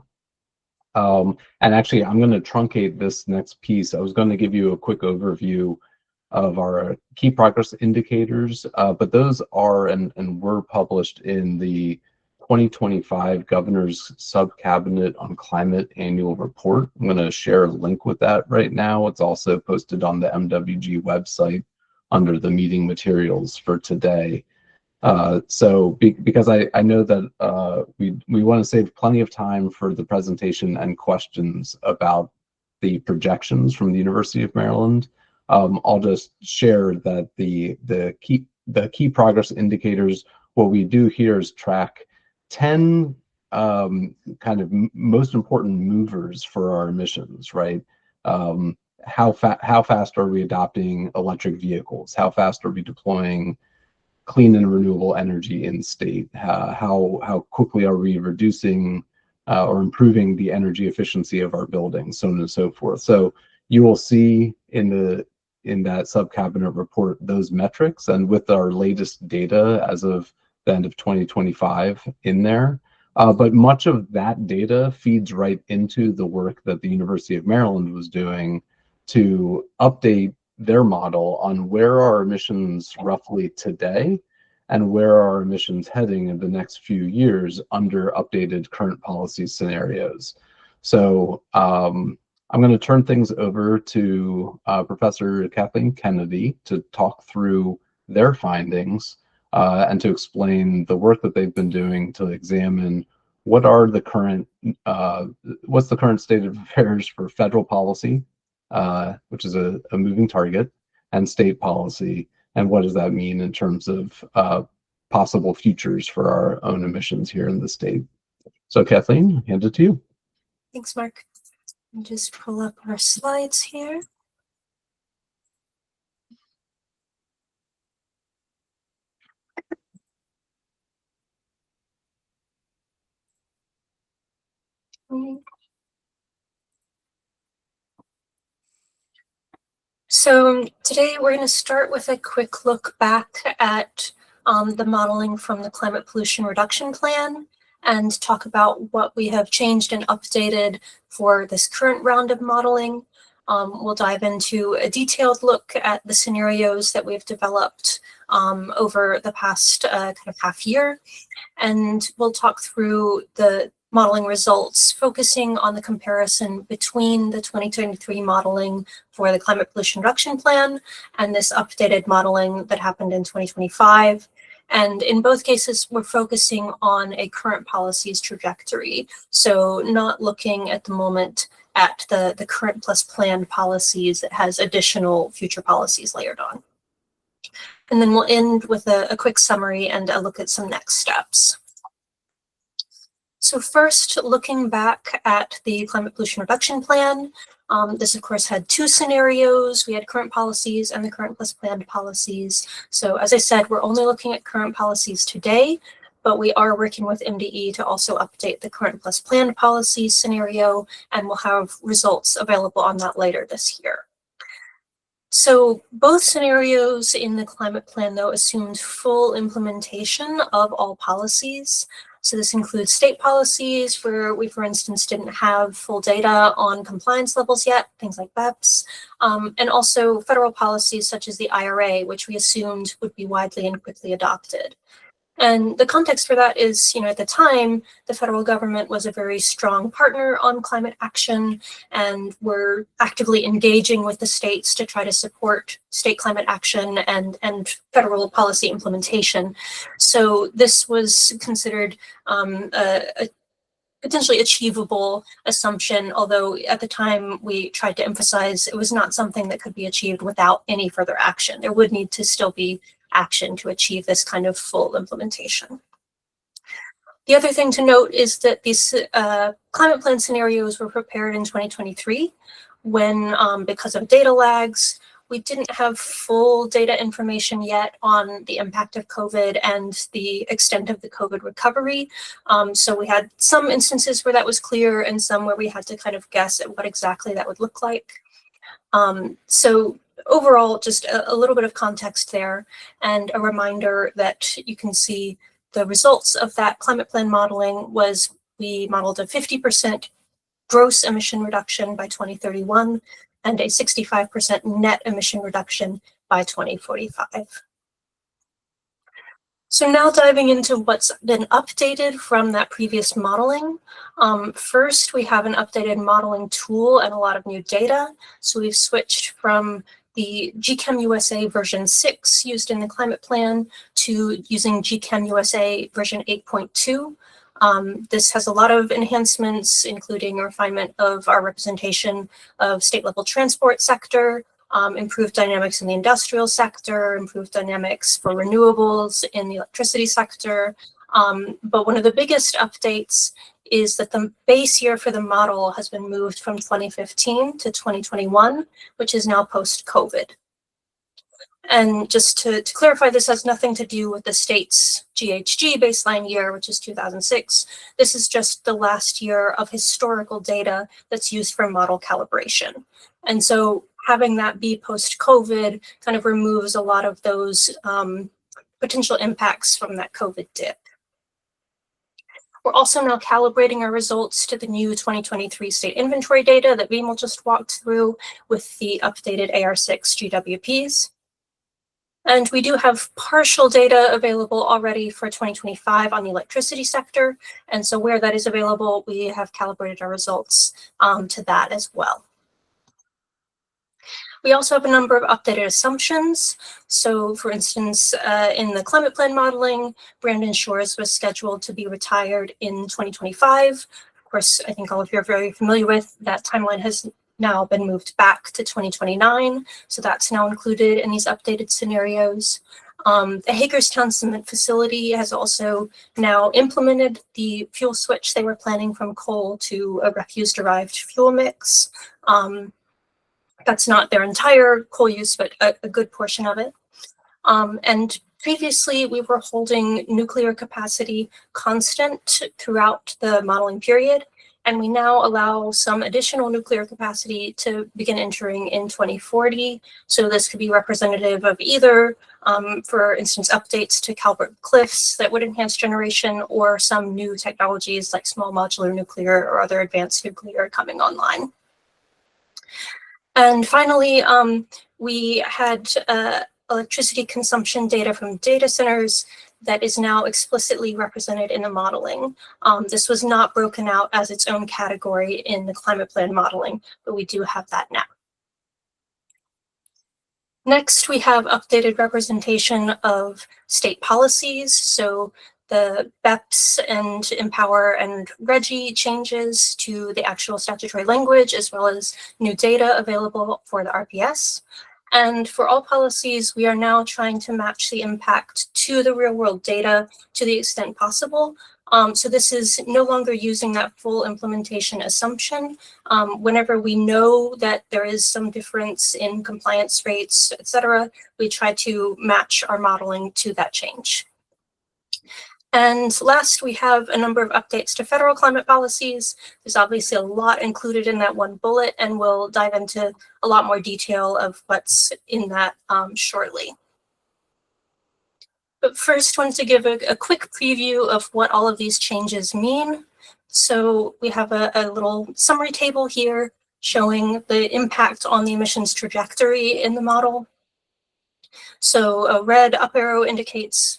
And actually, I'm going to truncate this next piece. I was going to give you a quick overview of our key progress indicators, but those are and were published in the 2025 Governor's Subcabinet on Climate Annual Report. I'm going to share a link with that right now. It's also posted on the MWG website under the meeting materials for today. Because I know that we want to save plenty of time for the presentation and questions about the projections from the University of Maryland, I'll just share that the key progress indicators, what we do here is track 10 kind of most important movers for our emissions, right? How fast are we adopting electric vehicles? How fast are we deploying clean and renewable energy in state? How quickly are we reducing or improving the energy efficiency of our buildings, so on and so forth. So you will see in that subcabinet report those metrics, and with our latest data as of the end of 2025 in there. But much of that data feeds right into the work that the University of Maryland was doing to update their model on where are emissions roughly today and where are our emissions heading in the next few years under updated current policy scenarios. So I'm going to turn things over to Professor Kathleen Kennedy to talk through their findings and to explain the work that they've been doing to examine what are the current, what's the current state of affairs for federal policy, which is a moving target, and state policy, and what does that mean in terms of possible futures for our own emissions here in the state. So Kathleen, hand it to you. Thanks, Mark. I'll just pull up our slides here. So today we're going to start with a quick look back at the modeling from the Climate Pollution Reduction Plan and talk about what we have changed and updated for this current round of modeling. We'll dive into a detailed look at the scenarios that we've developed over the past kind of half year, and we'll talk through the modeling results, focusing on the comparison between the 2023 modeling for the Climate Pollution Reduction Plan and this updated modeling that happened in 2025. And in both cases, we're focusing on a current policy's trajectory. So not looking at the moment at the current plus planned policies that has additional future policies layered on. And then we'll end with a quick summary and a look at some next steps. So first, looking back at the Climate Pollution Reduction Plan, this of course had two scenarios. We had current policies and the current plus planned policies. So as I said, we're only looking at current policies today, but we are working with MDE to also update the current plus planned policy scenario, and we'll have results available on that later this year. So both scenarios in the climate plan, though, assumed full implementation of all policies. So this includes state policies where we, for instance, didn't have full data on compliance levels yet, things like BEPS, and also federal policies such as the IRA, which we assumed would be widely and quickly adopted. And the context for that is, at the time, the federal government was a very strong partner on climate action, and we're actively engaging with the states to try to support state climate action and federal policy implementation. So this was considered a potentially achievable assumption, although at the time we tried to emphasize it was not something that could be achieved without any further action. There would need to still be action to achieve this kind of full implementation. The other thing to note is that these climate plan scenarios were prepared in 2023 when, because of data lags, we didn't have full data information yet on the impact of COVID and the extent of the COVID recovery. So we had some instances where that was clear and some where we had to kind of guess at what exactly that would look like. So overall, just a little bit of context there and a reminder that you can see the results of that climate plan modeling was we modeled a 50% gross emission reduction by 2031 and a 65% net emission reduction by 2045. So now diving into what's been updated from that previous modeling. First, we have an updated modeling tool and a lot of new data. So we've switched from the GChem USA version 6 used in the climate plan to using GChem USA version 8.2. This has a lot of enhancements, including refinement of our representation of state-level transport sector, improved dynamics in the industrial sector, improved dynamics for renewables in the electricity sector. But one of the biggest updates is that the base year for the model has been moved from 2015 to 2021, which is now post-COVID. And just to clarify, this has nothing to do with the state's GHG baseline year, which is 2006. This is just the last year of historical data that's used for model calibration. And so having that be post-COVID kind of removes a lot of those potential impacts from that COVID dip. We're also now calibrating our results to the new 2023 state inventory data that Vimal just walked through with the updated AR6 GWPs. And we do have partial data available already for 2025 on the electricity sector. And so where that is available, we have calibrated our results to that as well. We also have a number of updated assumptions. So for instance, in the climate plan modeling, Brandon Shores was scheduled to be retired in 2025. Of course, I think all of you are very familiar with that timeline has now been moved back to 2029. So that's now included in these updated scenarios. The Hagerstown Cement Facility has also now implemented the fuel switch they were planning from coal to a refuse-derived fuel mix. That's not their entire coal use, but a good portion of it. And previously, we were holding nuclear capacity constant throughout the modeling period, and we now allow some additional nuclear capacity to begin entering in 2040. So this could be representative of either, for instance, updates to Calvert Cliffs that would enhance generation, or some new technologies like small modular nuclear or other advanced nuclear coming online. And finally, we had electricity consumption data from data centers that is now explicitly represented in the modeling. This was not broken out as its own category in the climate plan modeling, but we do have that now. Next, we have updated representation of state policies. So the BEPS and Empower and RGGI changes to the actual statutory language, as well as new data available for the RPS. And for all policies, we are now trying to match the impact to the real world data to the extent possible. So this is no longer using that full implementation assumption. Whenever we know that there is some difference in compliance rates, et cetera, we try to match our modeling to that change. And last, we have a number of updates to federal climate policies. There's obviously a lot included in that one bullet, and we'll dive into a lot more detail of what's in that shortly. But first, I wanted to give a quick preview of what all of these changes mean. So we have a little summary table here showing the impact on the emissions trajectory in the model. So a red up arrow indicates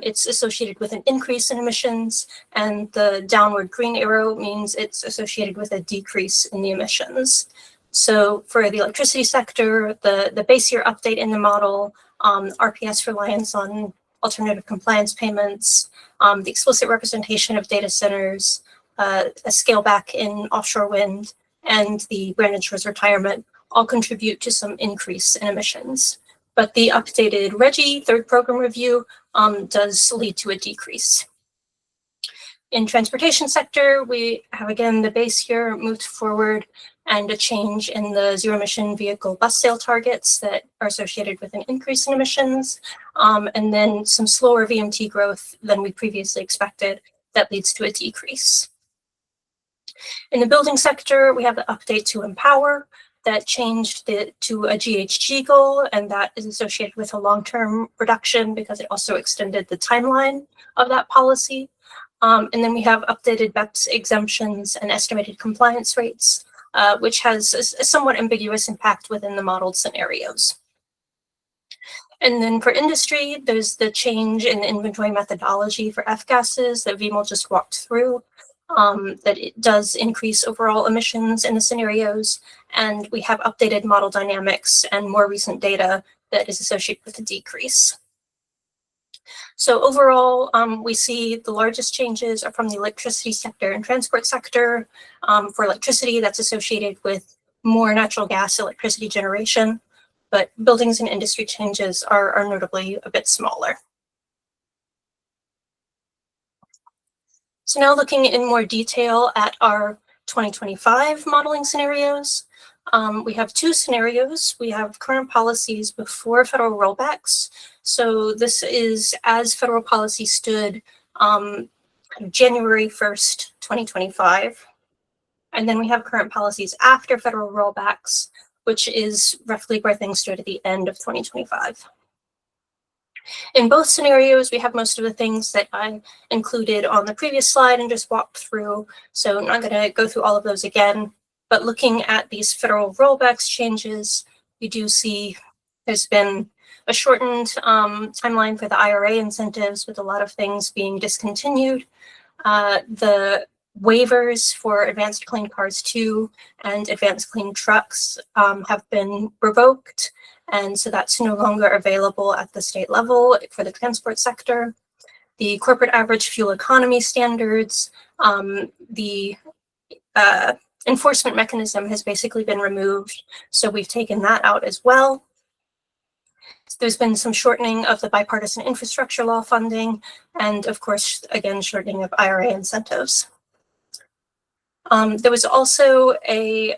it's associated with an increase in emissions, and the downward green arrow means it's associated with a decrease in the emissions. So for the electricity sector, the base year update in the model, RPS reliance on alternative compliance payments, the explicit representation of data centers, a scale back in offshore wind, and the Brandon Shores retirement all contribute to some increase in emissions. But the updated RGGI third program review does lead to a decrease. In transportation sector, we have again the base here moved forward and a change in the zero emission vehicle bus sale targets that are associated with an increase in emissions, and then some slower VMT growth than we previously expected that leads to a decrease. In the building sector, we have the update to Empower that changed to a GHG goal, and that is associated with a long-term reduction because it also extended the timeline of that policy. And then we have updated BEPS exemptions and estimated compliance rates, which has a somewhat ambiguous impact within the modeled scenarios. And then for industry, there's the change in the inventory methodology for F-gases that Vimal just walked through, that it does increase overall emissions in the scenarios. And we have updated model dynamics and more recent data that is associated with a decrease. So overall, we see the largest changes are from the electricity sector and transport sector. For electricity, that's associated with more natural gas electricity generation, but buildings and industry changes are notably a bit smaller. So now looking in more detail at our 2025 modeling scenarios, we have two scenarios. We have current policies before federal rollbacks. So this is as federal policy stood January 1st, 2025. And then we have current policies after federal rollbacks, which is roughly where things stood at the end of 2025. In both scenarios, we have most of the things that I included on the previous slide and just walked through. So I'm not going to go through all of those again. But looking at these federal rollbacks changes, we do see there's been a shortened timeline for the IRA incentives with a lot of things being discontinued. The waivers for Advanced Clean Cars 2 and Advanced Clean Trucks have been revoked. And so that's no longer available at the state level for the transport sector. The corporate average fuel economy standards, the enforcement mechanism has basically been removed. So we've taken that out as well. There's been some shortening of the bipartisan infrastructure law funding, and of course, again, shortening of IRA incentives. There was also a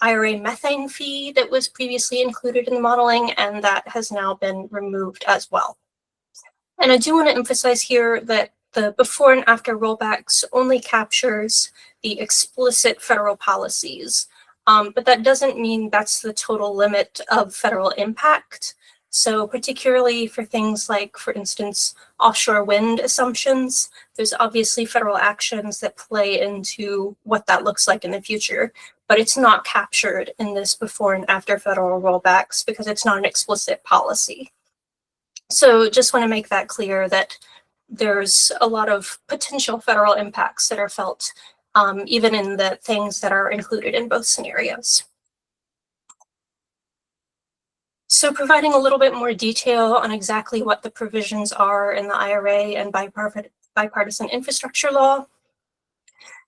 IRA methane fee that was previously included in the modeling, and that has now been removed as well. And I do want to emphasize here that the before and after rollbacks only captures the explicit federal policies, but that doesn't mean that's the total limit of federal impact. So particularly for things like, for instance, offshore wind assumptions, there's obviously federal actions that play into what that looks like in the future, but it's not captured in this before and after federal rollbacks because it's not an explicit policy. So just want to make that clear that there's a lot of potential federal impacts that are felt even in the things that are included in both scenarios. So providing a little bit more detail on exactly what the provisions are in the IRA and bipartisan infrastructure law.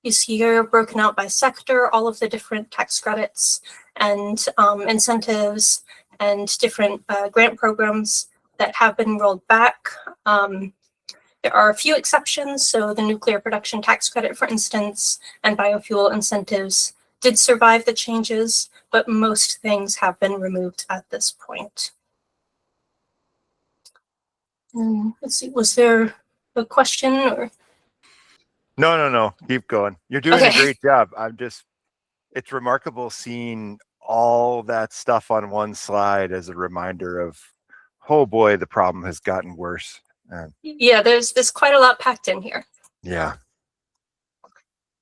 You see here broken out by sector, all of the different tax credits and incentives and different grant programs that have been rolled back. There are a few exceptions. So the nuclear production tax credit, for instance, and biofuel incentives did survive the changes, but most things have been removed at this point. Let's see, was there a question or? No. Keep going. You're doing a great job. It's remarkable seeing all that stuff on one slide as a reminder of, oh boy, the problem has gotten worse. Yeah, there's quite a lot packed in here. Yeah.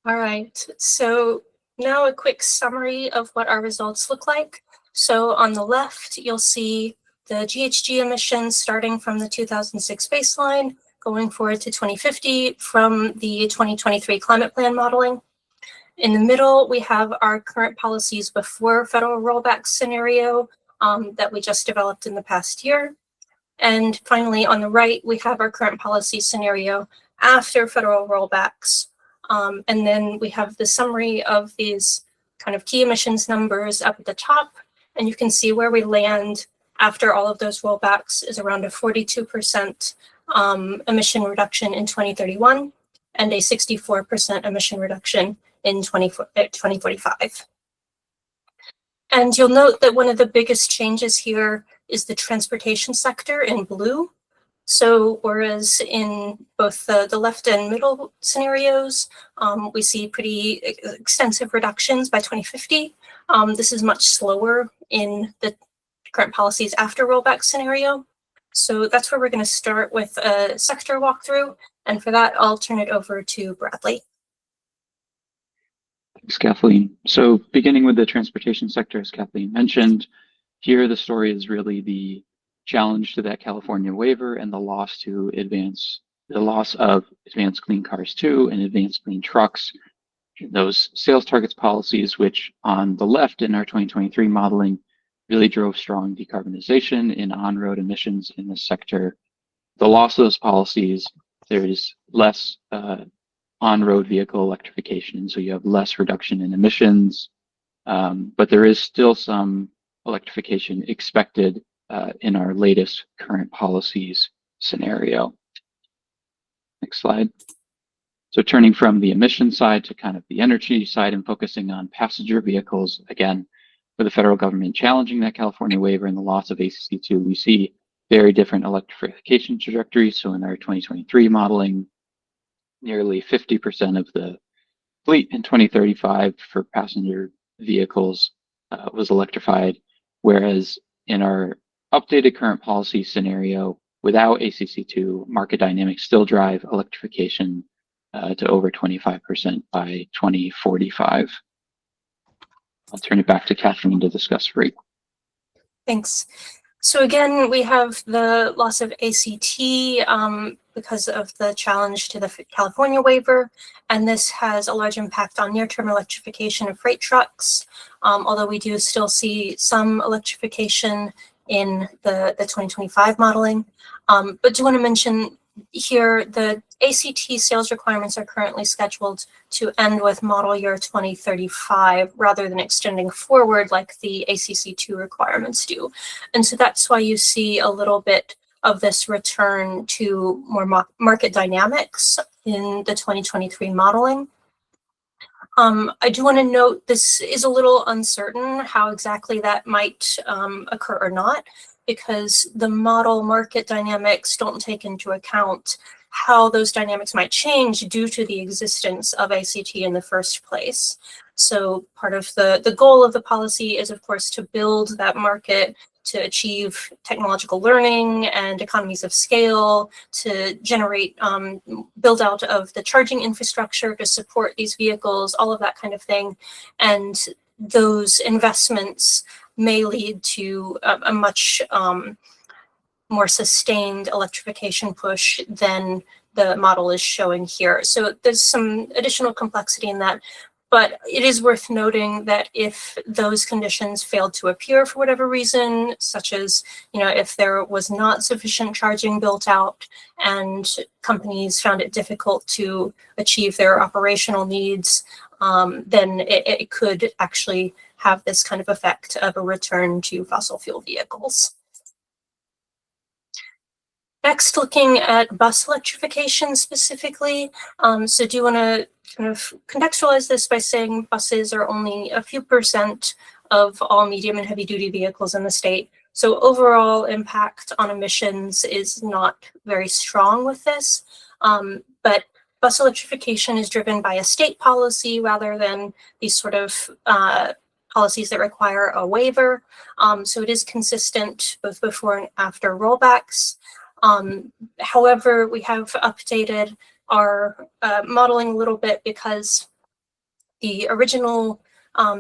All right, so now a quick summary of what our results look like. So on the left, you'll see the GHG emissions starting from the 2006 baseline, going forward to 2050 from the 2023 climate plan modeling. In the middle, we have our current policies before federal rollback scenario that we just developed in the past year. And finally, on the right, we have our current policy scenario after federal rollbacks. And then we have the summary of these kind of key emissions numbers up at the top. And you can see where we land after all of those rollbacks is around a 42% emission reduction in 2031. and a 64% emission reduction in 2045. And you'll note that one of the biggest changes here is the transportation sector in blue. So whereas in both the left and middle scenarios, we see pretty extensive reductions by 2050, this is much slower in the current policies after rollback scenario. So that's where we're going to start with a sector walkthrough. And for that, I'll turn it over to Bradley. Thanks, Kathleen. So beginning with the transportation sector, as Kathleen mentioned, here the story is really the challenge to that California waiver and the loss of Advanced Clean Cars 2 and Advanced Clean Trucks. Those sales targets policies, which on the left in our 2023 modeling really drove strong decarbonization in on-road emissions in this sector. The loss of those policies, there is less on-road vehicle electrification, and so you have less reduction in emissions, but there is still some electrification expected in our latest current policies scenario. Next slide. So turning from the emission side to kind of the energy side and focusing on passenger vehicles, again, with the federal government challenging that California waiver and the loss of ACC2, we see very different electrification trajectories. So in our 2023 modeling, nearly 50% of the fleet in 2035 for passenger vehicles was electrified, whereas in our updated current policy scenario, without ACC2, market dynamics still drive electrification to over 25% by 2045. I'll turn it back to Kathleen to discuss rate. Thanks. So again, we have the loss of ACT because of the challenge to the California waiver, and this has a large impact on near-term electrification of freight trucks, although we do still see some electrification in the 2025 modeling. But do want to mention here, the ACT sales requirements are currently scheduled to end with model year 2035 rather than extending forward like the ACC2 requirements do. And so that's why you see a little bit of this return to more market dynamics in the 2023 modeling. I do want to note this is a little uncertain how exactly that might occur or not, because the model market dynamics don't take into account how those dynamics might change due to the existence of ACT in the first place. So part of the goal of the policy is, of course, to build that market to achieve technological learning and economies of scale, to generate build out of the charging infrastructure to support these vehicles, all of that kind of thing. And those investments may lead to a much more sustained electrification push than the model is showing here. So there's some additional complexity in that, but it is worth noting that if those conditions failed to appear for whatever reason, such as, if there was not sufficient charging built out and companies found it difficult to achieve their operational needs, then it could actually have this kind of effect of a return to fossil fuel vehicles. Next, looking at bus electrification specifically. So do you want to kind of contextualize this by saying buses are only a few % of all medium and heavy duty vehicles in the state. So overall impact on emissions is not very strong with this, but bus electrification is driven by a state policy rather than these sort of policies that require a waiver. So it is consistent both before and after rollbacks. However, we have updated our modeling a little bit because the original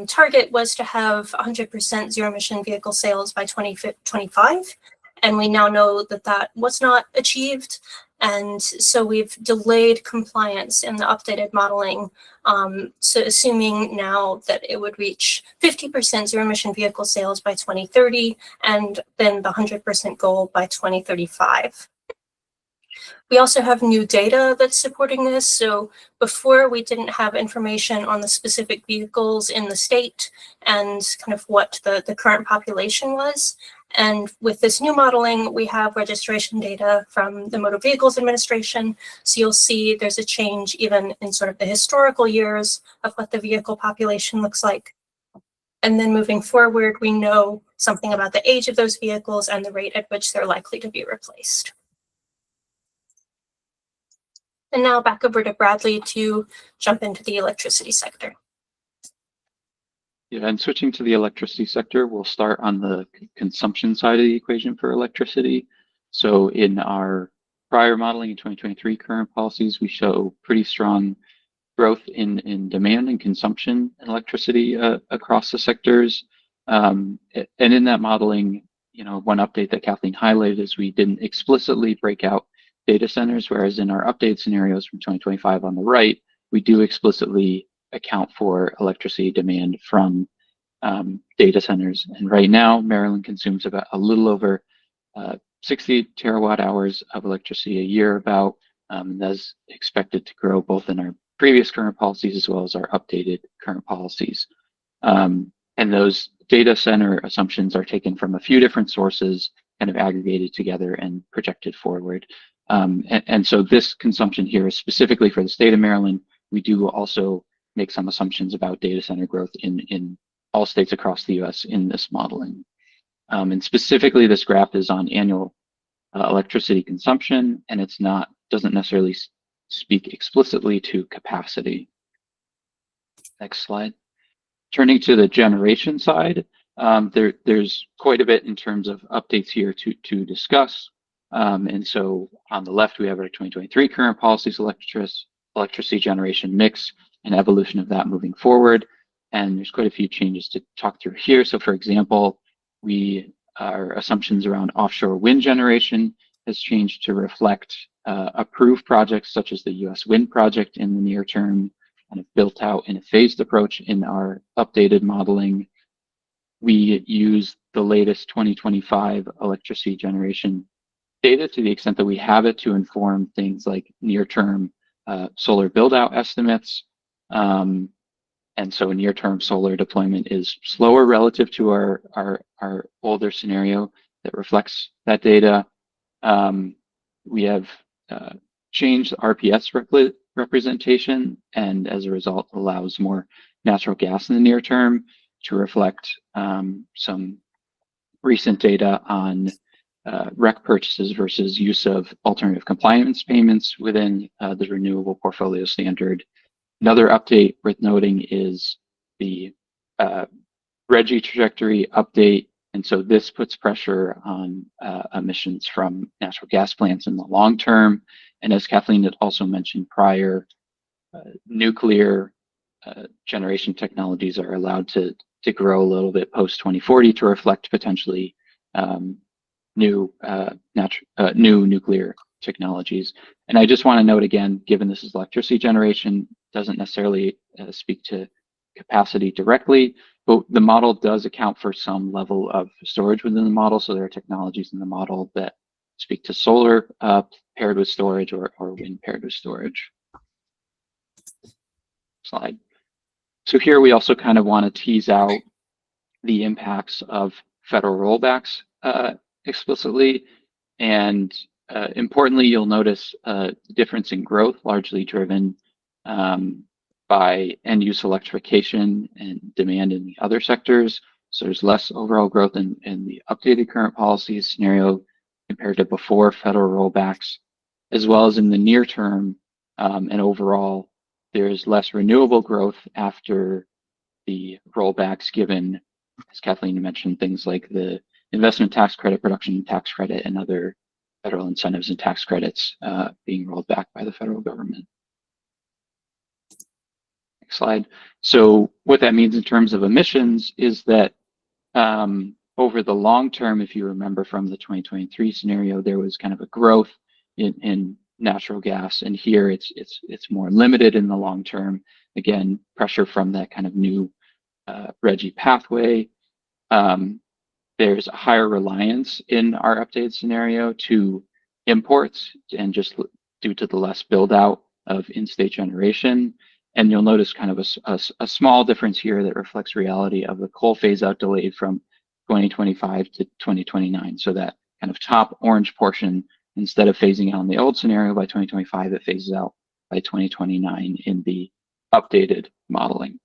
target was to have 100% zero emission vehicle sales by 2025. And we now know that that was not achieved. And so we've delayed compliance in the updated modeling. So assuming now that it would reach 50% zero emission vehicle sales by 2030, and then the 100% goal by 2035. We also have new data that's supporting this. So before we didn't have information on the specific vehicles in the state and kind of what the current population was. And with this new modeling, we have registration data from the Motor Vehicles Administration. So you'll see there's a change even in sort of the historical years of what the vehicle population looks like. And then moving forward, we know something about the age of those vehicles and the rate at which they're likely to be replaced. And now back over to Bradley to jump into the electricity sector. Yeah, and switching to the electricity sector, we'll start on the consumption side of the equation for electricity. So in our prior modeling in 2023 current policies, we show pretty strong growth in demand and consumption in electricity across the sectors. And in that modeling, you know, one update that Kathleen highlighted is we didn't explicitly break out data centers, whereas in our updated scenarios from 2025 on the right, we do explicitly account for electricity demand from data centers. And right now, Maryland consumes about a little over 60 terawatt hours of electricity a year about. That's expected to grow both in our previous current policies as well as our updated current policies. And those data center assumptions are taken from a few different sources, kind of aggregated together and projected forward. And so this consumption here is specifically for the state of Maryland. We do also make some assumptions about data center growth in all states across the US in this modeling. And specifically, this graph is on annual electricity consumption, and it's doesn't necessarily speak explicitly to capacity. Next slide. Turning to the generation side, there's quite a bit in terms of updates here to discuss. And so on the left, we have our 2023 current policies, electricity generation mix and evolution of that moving forward. And there's quite a few changes to talk through here. So for example, our assumptions around offshore wind generation has changed to reflect approved projects such as the US wind project in the near term, kind of built out in a phased approach in our updated modeling. We use the latest 2025 electricity generation data to the extent that we have it to inform things like near-term solar build-out estimates. And so near-term solar deployment is slower relative to our older scenario that reflects that data. We have changed RPS representation, and as a result allows more natural gas in the near term to reflect some recent data on REC purchases versus use of alternative compliance payments within the renewable portfolio standard. Another update worth noting is the RGGI trajectory update. And so this puts pressure on emissions from natural gas plants in the long term. And as Kathleen had also mentioned prior, nuclear generation technologies are allowed to grow a little bit post 2040 to reflect potentially new nuclear technologies. And I just want to note again, given this is electricity generation, doesn't necessarily speak to capacity directly, but the model does account for some level of storage within the model. So there are technologies in the model that speak to solar paired with storage or wind paired with storage. Slide. So here we also kind of want to tease out the impacts of federal rollbacks explicitly. And importantly, you'll notice a difference in growth, largely driven by end-use electrification and demand in the other sectors. So there's less overall growth in the updated current policy scenario compared to before federal rollbacks, as well as in the near term. And overall, there's less renewable growth after the rollbacks, given, as Kathleen mentioned, things like the investment tax credit, production tax credit, and other federal incentives and tax credits being rolled back by the federal government. Next slide. So what that means in terms of emissions is that over the long term, if you remember from the 2023 scenario, there was kind of a growth in natural gas, and here it's more limited in the long term. Again, pressure from that kind of new RGGI pathway. There's a higher reliance in our updated scenario to imports, and just due to the less build out of in-state generation. And you'll notice kind of a small difference here that reflects reality of the coal phase out delayed from 2025 to 2029. So that kind of top orange portion, instead of phasing out in the old scenario by 2025, it phases out by 2029 in the updated modeling.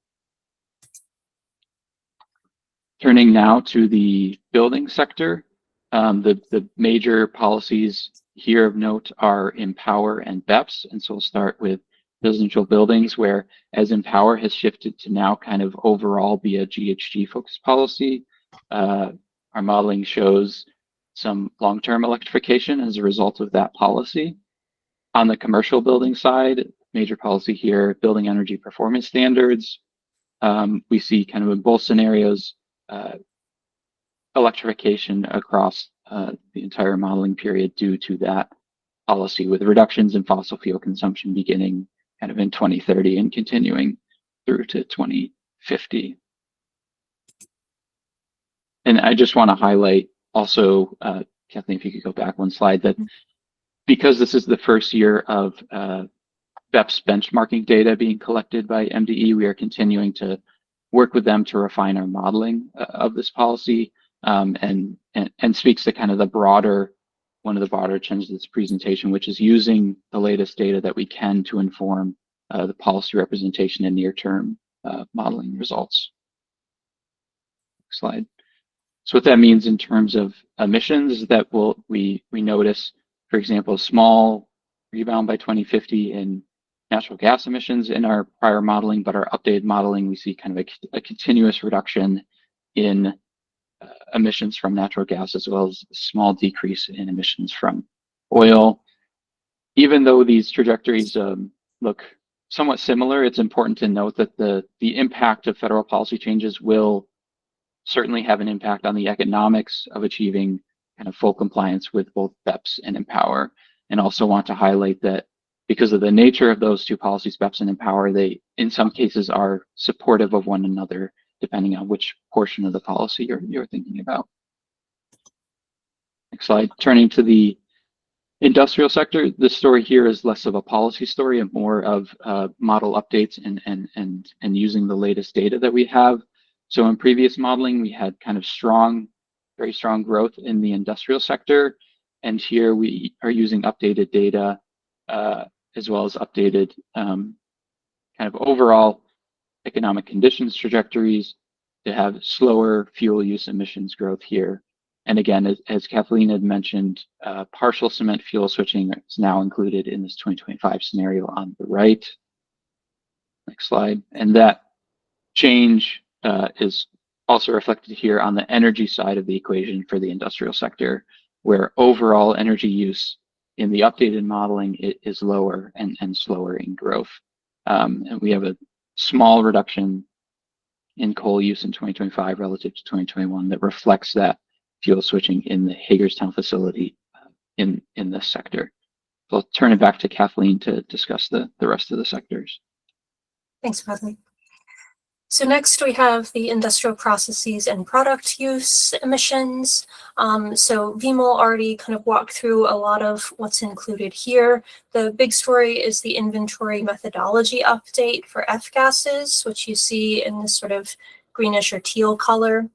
Turning now to the building sector, the major policies here of note are Empower and BEPS. And so we'll start with residential buildings, where as Empower has shifted to now kind of overall be a GHG focused policy. Our modeling shows some long-term electrification as a result of that policy. On the commercial building side, major policy here, building energy performance standards. We see kind of in both scenarios, electrification across the entire modeling period due to that policy, with reductions in fossil fuel consumption beginning kind of in 2030 and continuing through to 2050. And I just want to highlight also, Kathleen, if you could go back one slide, that because this is the first year of BEPS benchmarking data being collected by MDE, we are continuing to work with them to refine our modeling of this policy, and speaks to kind of the broader, one of the broader trends of this presentation, which is using the latest data that we can to inform the policy representation and near-term modeling results. Next slide. So what that means in terms of emissions is that we notice, for example, a small rebound by 2050 in natural gas emissions in our prior modeling, but our updated modeling, we see kind of a continuous reduction in emissions from natural gas, as well as a small decrease in emissions from oil. Even though these trajectories look somewhat similar, it's important to note that the impact of federal policy changes will certainly have an impact on the economics of achieving kind of full compliance with both BEPS and Empower. And also want to highlight that because of the nature of those two policies, BEPS and Empower, they in some cases are supportive of one another, depending on which portion of the policy you're thinking about. Next slide. Turning to the industrial sector, the story here is less of a policy story and more of model updates and using the latest data that we have. So in previous modeling, we had kind of very strong growth in the industrial sector. And here we are using updated data as well as updated kind of overall economic conditions trajectories to have slower fuel use emissions growth here. And again, as Kathleen had mentioned, partial cement fuel switching is now included in this 2025 scenario on the right. Next slide. And that change is also reflected here on the energy side of the equation for the industrial sector, where overall energy use in the updated modeling is lower and slower in growth. And we have a small reduction in coal use in 2025 relative to 2021 that reflects that fuel switching in the Hagerstown facility in this sector. So I'll turn it back to Kathleen to discuss the rest of the sectors. Thanks, Bradley. So next we have the industrial processes and product use emissions. So Vimal already kind of walked through a lot of what's included here. The big story is the inventory methodology update for F gases, which you see in this sort of greenish or teal color.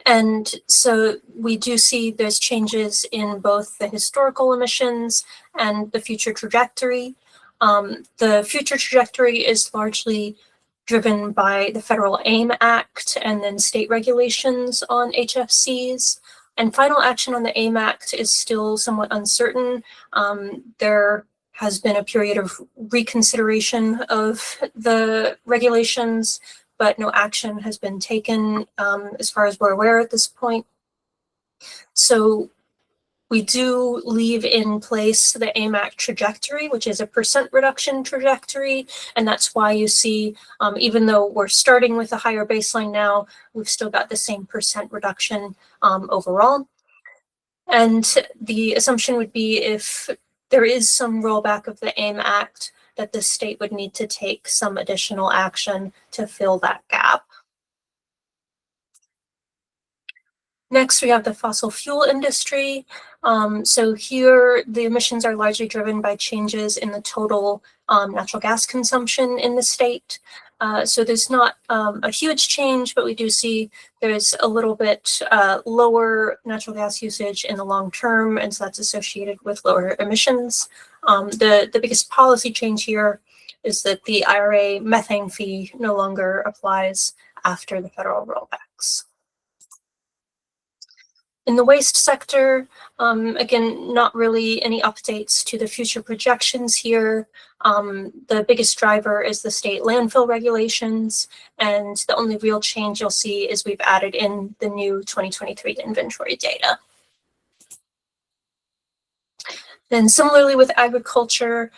And so we do see there's changes in both the historical emissions and the future trajectory. The future trajectory is largely driven by the Federal AIM Act and then state regulations on HFCs. And final action on the AIM Act is still somewhat uncertain. There has been a period of reconsideration of the regulations, but no action has been taken as far as we're aware at this point. So we do leave in place the AIM Act trajectory, which is a % reduction trajectory. And that's why you see, even though we're starting with a higher baseline now, we've still got the same % reduction overall. And the assumption would be if there is some rollback of the AIM Act, that the state would need to take some additional action to fill that gap. Next, we have the fossil fuel industry. So here, the emissions are largely driven by changes in the total natural gas consumption in the state. So there's not a huge change, but we do see there's a little bit lower natural gas usage in the long term, and so that's associated with lower emissions. The biggest policy change here is that the IRA methane fee no longer applies after the federal rollbacks. In the waste sector, again, not really any updates to the future projections here. The biggest driver is the state landfill regulations, and the only real change you'll see is we've added in the new 2023 inventory data. Then similarly with agriculture,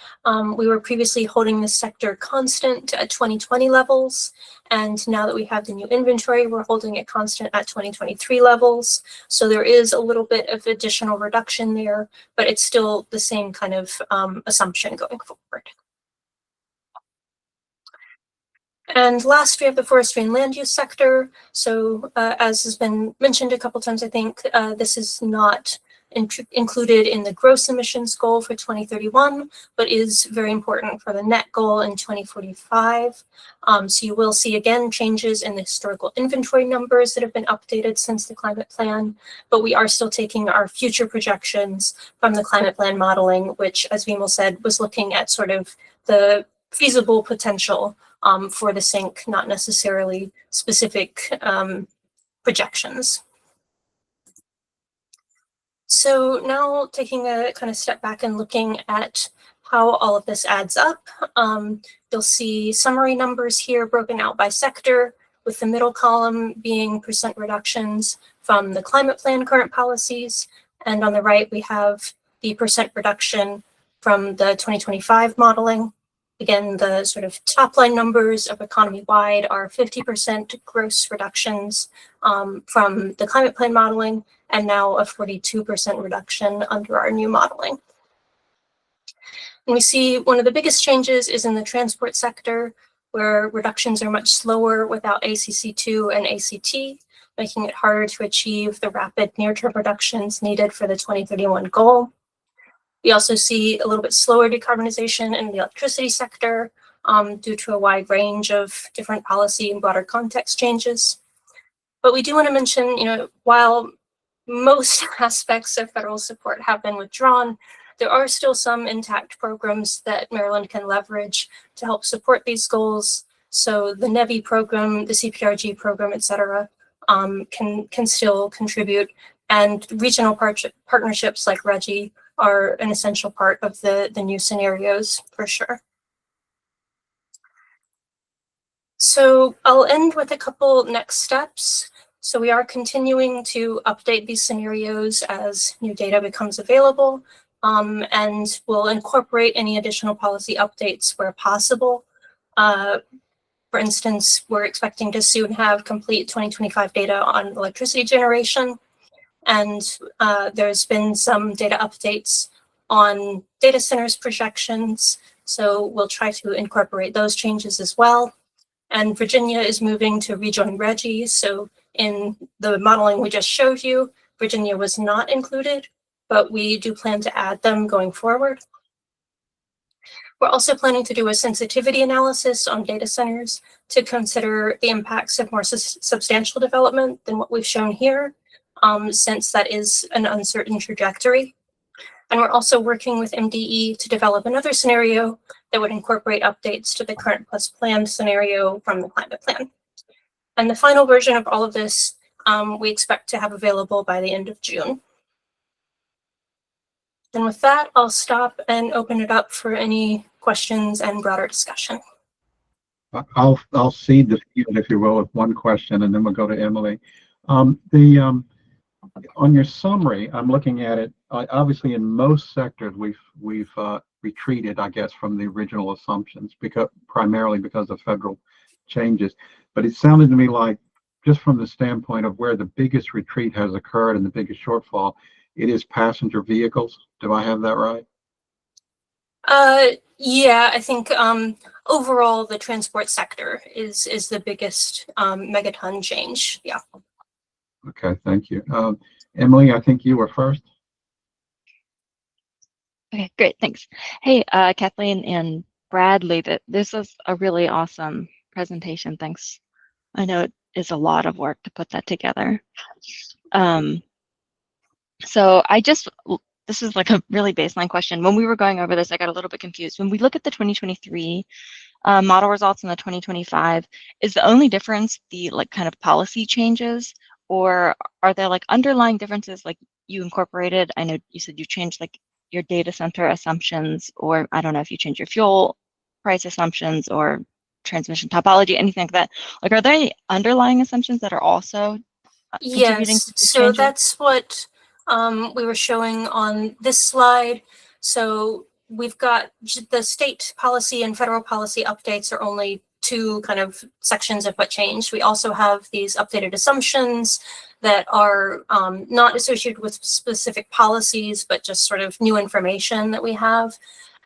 we were previously holding the sector constant at 2020 levels. And now that we have the new inventory, we're holding it constant at 2023 levels. So there is a little bit of additional reduction there, but it's still the same kind of assumption going forward. And last, we have the forestry and land use sector. So as has been mentioned a couple times, I think this is not included in the gross emissions goal for 2031, but is very important for the net goal in 2045. So you will see again changes in the historical inventory numbers that have been updated since the climate plan, but we are still taking our future projections from the climate plan modeling, which, as Vimal said, was looking at sort of the feasible potential for the sink, not necessarily specific projections. So now taking a kind of step back and looking at how all of this adds up, you'll see summary numbers here broken out by sector, with the middle column being percent reductions from the climate plan current policies. And on the right, we have the percent reduction from the 2025 modeling. Again, the sort of top line numbers of economy-wide are 50% gross reductions from the climate plan modeling, and now a 42% reduction under our new modeling. And we see one of the biggest changes is in the transport sector, where reductions are much slower without ACC2 and ACT, making it harder to achieve the rapid near-term reductions needed for the 2031 goal. We also see a little bit slower decarbonization in the electricity sector due to a wide range of different policy and broader context changes. But we do want to mention, while most aspects of federal support have been withdrawn, there are still some intact programs that Maryland can leverage to help support these goals. So the NEVI program, the CPRG program, et cetera, can still contribute. And regional partnerships like RGGI are an essential part of the new scenarios for sure. So I'll end with a couple next steps. So we are continuing to update these scenarios as new data becomes available, and we'll incorporate any additional policy updates where possible. For instance, we're expecting to soon have complete 2025 data on electricity generation, and there's been some data updates on data centers projections, so we'll try to incorporate those changes as well. And Virginia is moving to rejoin RGGI, so in the modeling we just showed you, Virginia was not included, but we do plan to add them going forward. We're also planning to do a sensitivity analysis on data centers to consider the impacts of more substantial development than what we've shown here, since that is an uncertain trajectory. And we're also working with MDE to develop another scenario that would incorporate updates to the current plus planned scenario from the climate plan. And the final version of all of this, we expect to have available by the end of June. And with that, I'll stop and open it up for any questions and broader discussion. I'll cede the field, if you will, with one question, and then we'll go to Emily. On your summary, I'm looking at it. Obviously, in most sectors, we've retreated, I guess, from the original assumptions, primarily because of federal changes. But it sounded to me like, just from the standpoint of where the biggest retreat has occurred and the biggest shortfall, it is passenger vehicles. Do I have that right? Yeah, I think overall the transport sector is the biggest megaton change. Yeah. Okay, thank you. Emily, I think you were first. Okay, great, thanks. Hey, Kathleen and Bradley, this is a really awesome presentation. Thanks. I know it is a lot of work to put that together. So this is like a really baseline question. When we were going over this, I got a little bit confused. When we look at the 2023 model results in the 2025, is the only difference the like kind of policy changes, or are there like underlying differences like you incorporated? I know you said you changed like your data center assumptions, or I don't know if you changed your fuel price assumptions or transmission topology, anything like that. Like, are there any underlying assumptions that are also contributing Yes, to these so changes? that's what we were showing on this slide. So we've got the state policy and federal policy updates are only two kind of sections of what changed. We also have these updated assumptions that are not associated with specific policies, but just sort of new information that we have.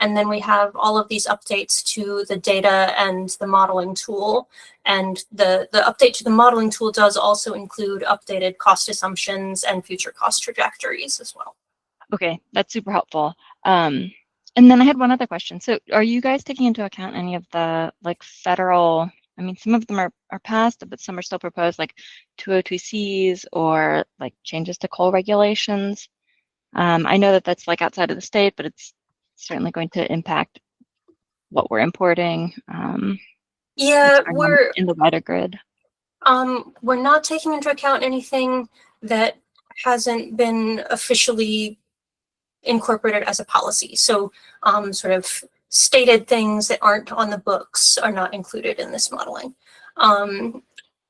And then we have all of these updates to the data and the modeling tool. And the update to the modeling tool does also include updated cost assumptions and future cost trajectories as well. Okay, that's super helpful. And then I had one other question. So are you guys taking into account any of the like federal, I mean, some of them are passed, but some are still proposed, like 202Cs or like changes to coal regulations? I know that that's like outside of the state, but it's certainly going to impact what we're importing. Yeah, we're in the wider grid. We're not taking into account anything that hasn't been officially incorporated as a policy. So sort of stated things that aren't on the books are not included in this modeling.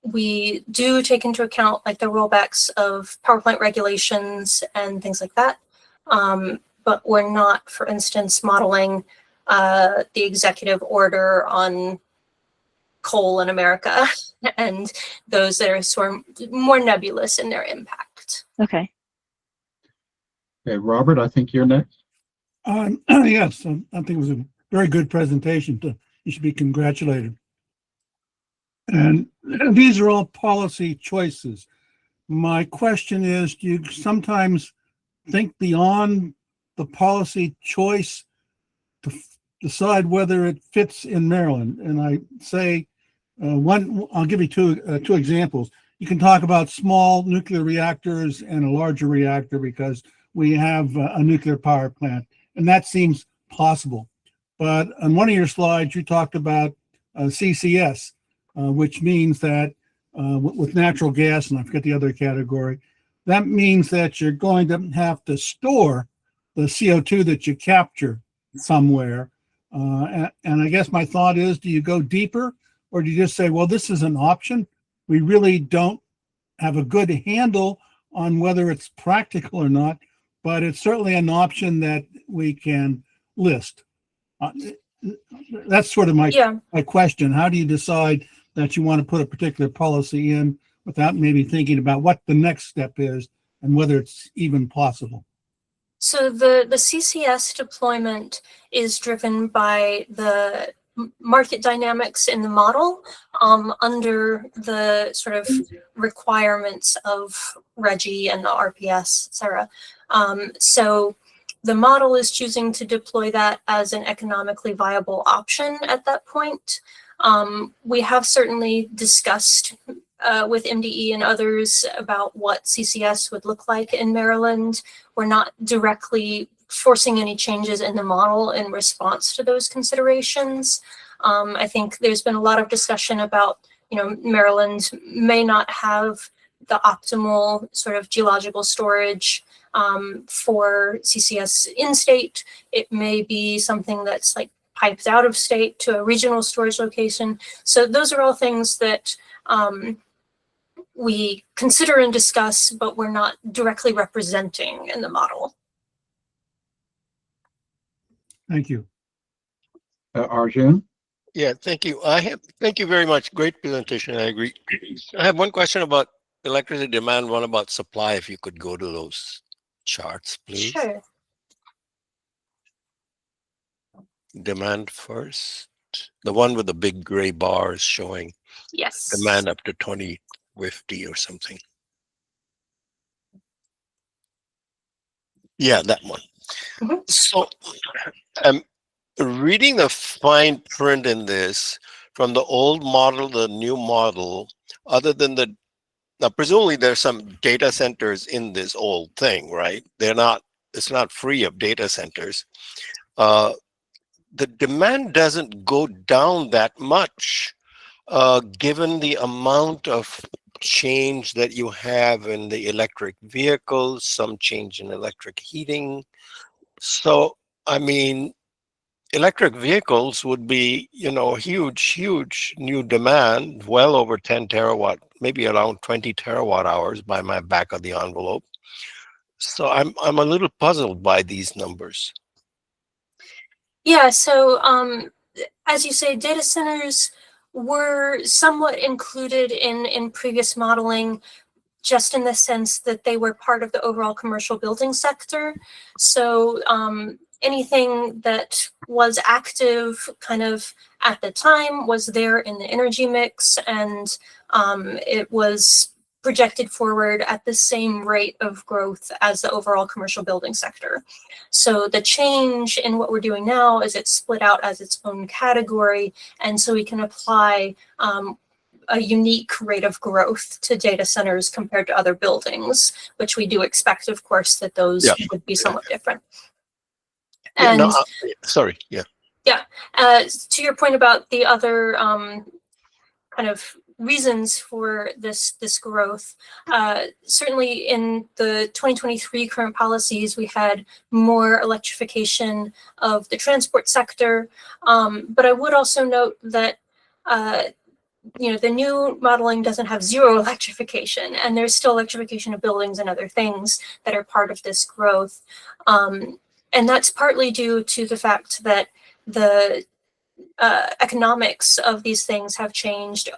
We do take into account like the rollbacks of power plant regulations and things like that. But we're not, for instance, modeling the executive order on coal in America and those that are sort of more nebulous in their impact. Okay. Okay, Robert, I think you're next. Yes, I think it was a very good presentation. You should be congratulated. And these are all policy choices. My question is, do you sometimes think beyond the policy choice to decide whether it fits in Maryland? And I say, I'll give you two examples. You can talk about small nuclear reactors and a larger reactor because we have a nuclear power plant, and that seems possible. But on one of your slides, you talked about CCS, which means that with natural gas, and I forget the other category, that means that you're going to have to store the CO2 that you capture somewhere. And I guess my thought is, do you go deeper, or do you just say, well, this is an option? We really don't have a good handle on whether it's practical or not, but it's certainly an option that we can list. That's sort of my question. How do you decide that you want to put a particular policy in without maybe thinking about what the next step is and whether it's even possible? So the CCS deployment is driven by the market dynamics in the model under the sort of requirements of RGGI and the RPS, et cetera. So the model is choosing to deploy that as an economically viable option at that point. We have certainly discussed with MDE and others about what CCS would look like in Maryland. We're not directly forcing any changes in the model in response to those considerations. I think there's been a lot of discussion about, Maryland may not have the optimal sort of geological storage for CCS in state. It may be something that's like piped out of state to a regional storage location. So those are all things that we consider and discuss, but we're not directly representing in the model. Thank you. Arjun? Yeah, thank you. Thank you very much. Great presentation. I agree. I have one question about electricity demand, one about supply. If you could go to those charts, please. Sure. Demand first. The one with the big gray bars showing demand up to 2050 or something. Yeah, that one. So reading the fine print in this, from the old model to the new model, other than the, now presumably there's some data centers in this old thing, right? It's not free of data centers. The demand doesn't go down that much, given the amount of change that you have in the electric vehicles, some change in electric heating. So, I mean, electric vehicles would be, huge new demand, well over 10 terawatt, maybe around 20 terawatt hours by my back of the envelope. So I'm a little puzzled by these numbers. Yeah, so as you say, data centers were somewhat included in previous modeling, just in the sense that they were part of the overall commercial building sector. So anything that was active kind of at the time was there in the energy mix, and it was projected forward at the same rate of growth as the overall commercial building sector. So the change in what we're doing now is it's split out as its own category, and so we can apply a unique rate of growth to data centers compared to other buildings, which we do expect, of course, that those would be somewhat different. Yeah, And no, sorry, yeah. Yeah, to your point about the other kind of reasons for this growth, certainly in the 2023 current policies, we had more electrification of the transport sector, but I would also note that the new modeling doesn't have zero electrification, and there's still electrification of buildings and other things that are part of this growth. And that's partly due to the fact that the economics of these things have changed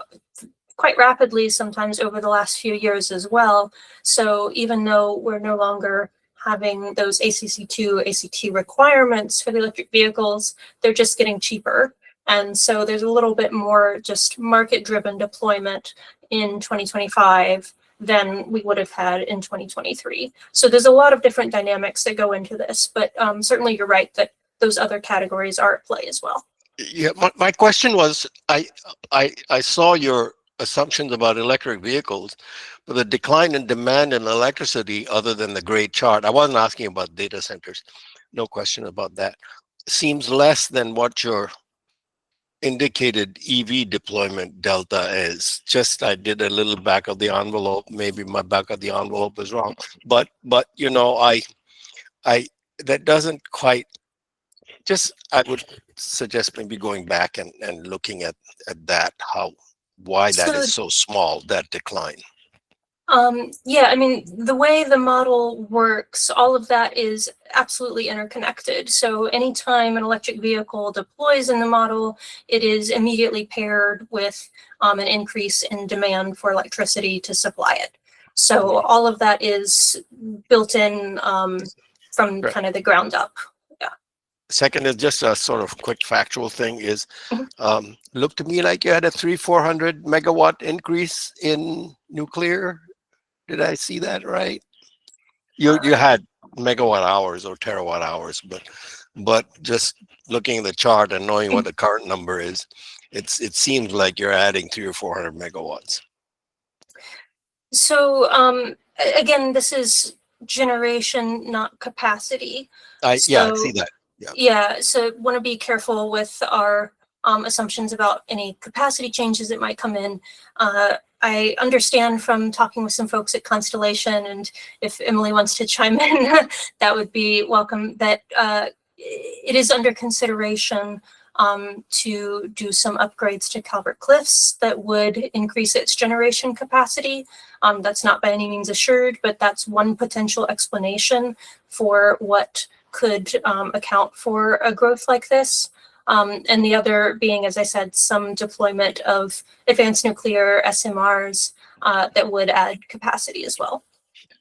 quite rapidly, sometimes over the last few years as well. So even though we're no longer having those ACC2, ACT requirements for the electric vehicles, they're just getting cheaper. And so there's a little bit more just market-driven deployment in 2025 than we would have had in 2023. So there's a lot of different dynamics that go into this, but certainly you're right that those other categories are at play as well. Yeah, my question was, I saw your assumptions about electric vehicles, but the decline in demand in electricity, other than the great chart, I wasn't asking about data centers, no question about that, seems less than what your indicated EV deployment delta is. Just I did a little back of the envelope. Maybe my back of the envelope is wrong, but I that doesn't quite. Just I would suggest maybe going back and looking at that, why that is so small, that decline. Yeah, I mean, the way the model works, all of that is absolutely interconnected. So anytime an electric vehicle deploys in the model, it is immediately paired with an increase in demand for electricity to supply it. So all of that is built in from kind of the ground up. Yeah. Second is just a sort of quick factual thing is, looked to me like you had a 400 megawatt increase in nuclear. Did I see that right? You had megawatt hours or terawatt hours, but just looking at the chart and knowing what the current number is, it seems like you're adding 300 or 400 megawatts. So again, this is generation, not capacity. Yeah, I see that. Yeah, so want to be careful with our assumptions about any capacity changes that might come in. I understand from talking with some folks at Constellation, and if Emily wants to chime in, that would be welcome, that it is under consideration to do some upgrades to Calvert Cliffs that would increase its generation capacity. That's not by any means assured, but that's one potential explanation for what could account for a growth like this. And the other being, as I said, some deployment of advanced nuclear SMRs that would add capacity as well.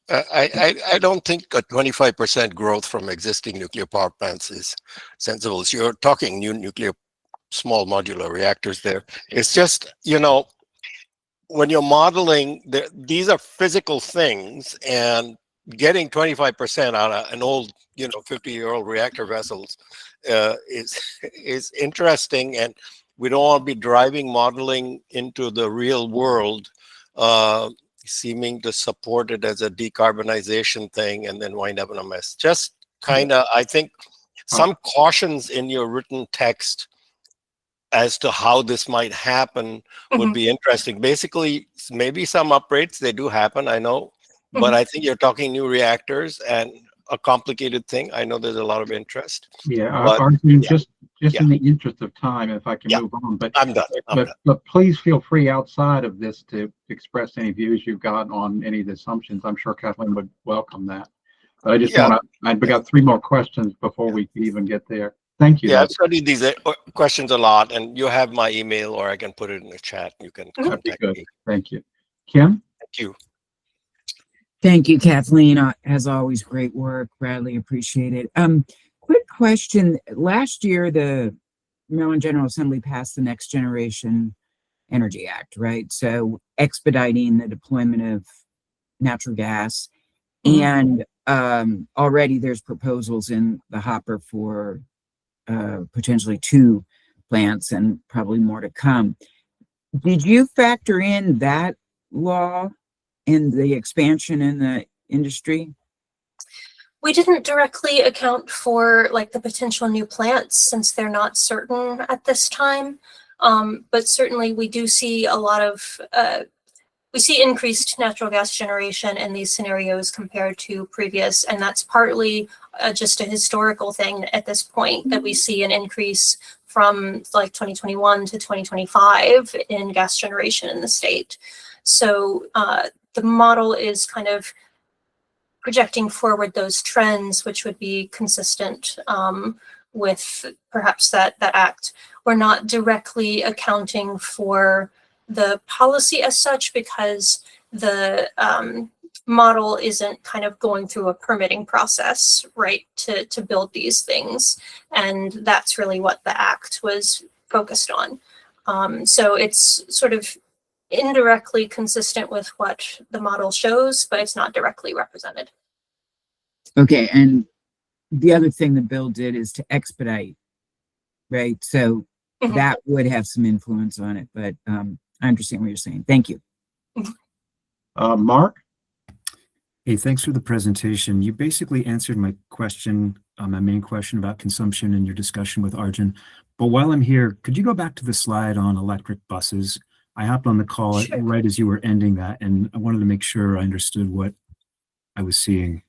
I don't think a 25% growth from existing nuclear power plants is sensible. So you're talking new nuclear small modular reactors there. It's just, when you're modeling, these are physical things, and getting 25% out of an old, 50-year-old reactor vessels is interesting. we don't want to be driving modeling into the real world, seeming to support it as a decarbonization thing and then wind up in a mess. Just kind of, I think, some cautions in your written text as to how this might happen would be interesting. Basically, maybe some uprates, they do happen, I know, but I think you're talking new reactors and a complicated thing. I know there's a lot of interest. Yeah, But, Arjun, just in the interest of time, if I can move on, but I'm done. but please feel free outside of this to express any views you've got on any of the assumptions. I'm sure Kathleen would welcome that. But I just want to, we got 3 more questions before we can even get there. Thank you. Yeah, I've studied these questions a lot, and you have my email, or I can put it in the chat. You can contact me. Thank you. Kim? Thank you. Thank you, Kathleen. As always, great work. Bradley, appreciate it. Quick question. Last year, the Maryland General Assembly passed the Next Generation Energy Act, right? So expediting the deployment of natural gas. And already there's proposals in the hopper for potentially 2 plants and probably more to come. Did you factor in that law in the expansion in the industry? We didn't directly account for like the potential new plants since they're not certain at this time. But certainly we do see a lot of, we see increased natural gas generation in these scenarios compared to previous, and that's partly just a historical thing at this point that we see an increase from like 2021 to 2025 in gas generation in the state. So the model is kind of projecting forward those trends, which would be consistent with perhaps that act. We're not directly accounting for the policy as such because the model isn't kind of going through a permitting process, right, to build these things. And that's really what the act was focused on. So it's sort of indirectly consistent with what the model shows, but it's not directly represented. Okay, and the other thing the bill did is to expedite, right? So that would have some influence on it, but I understand what you're saying. Thank you. Mark? Hey, thanks for the presentation. You basically answered my question, my main question about consumption in your discussion with Arjun. But while I'm here, could you go back to the slide on electric buses? I hopped on the call right as you were ending that, and I wanted to make sure I understood what I was seeing.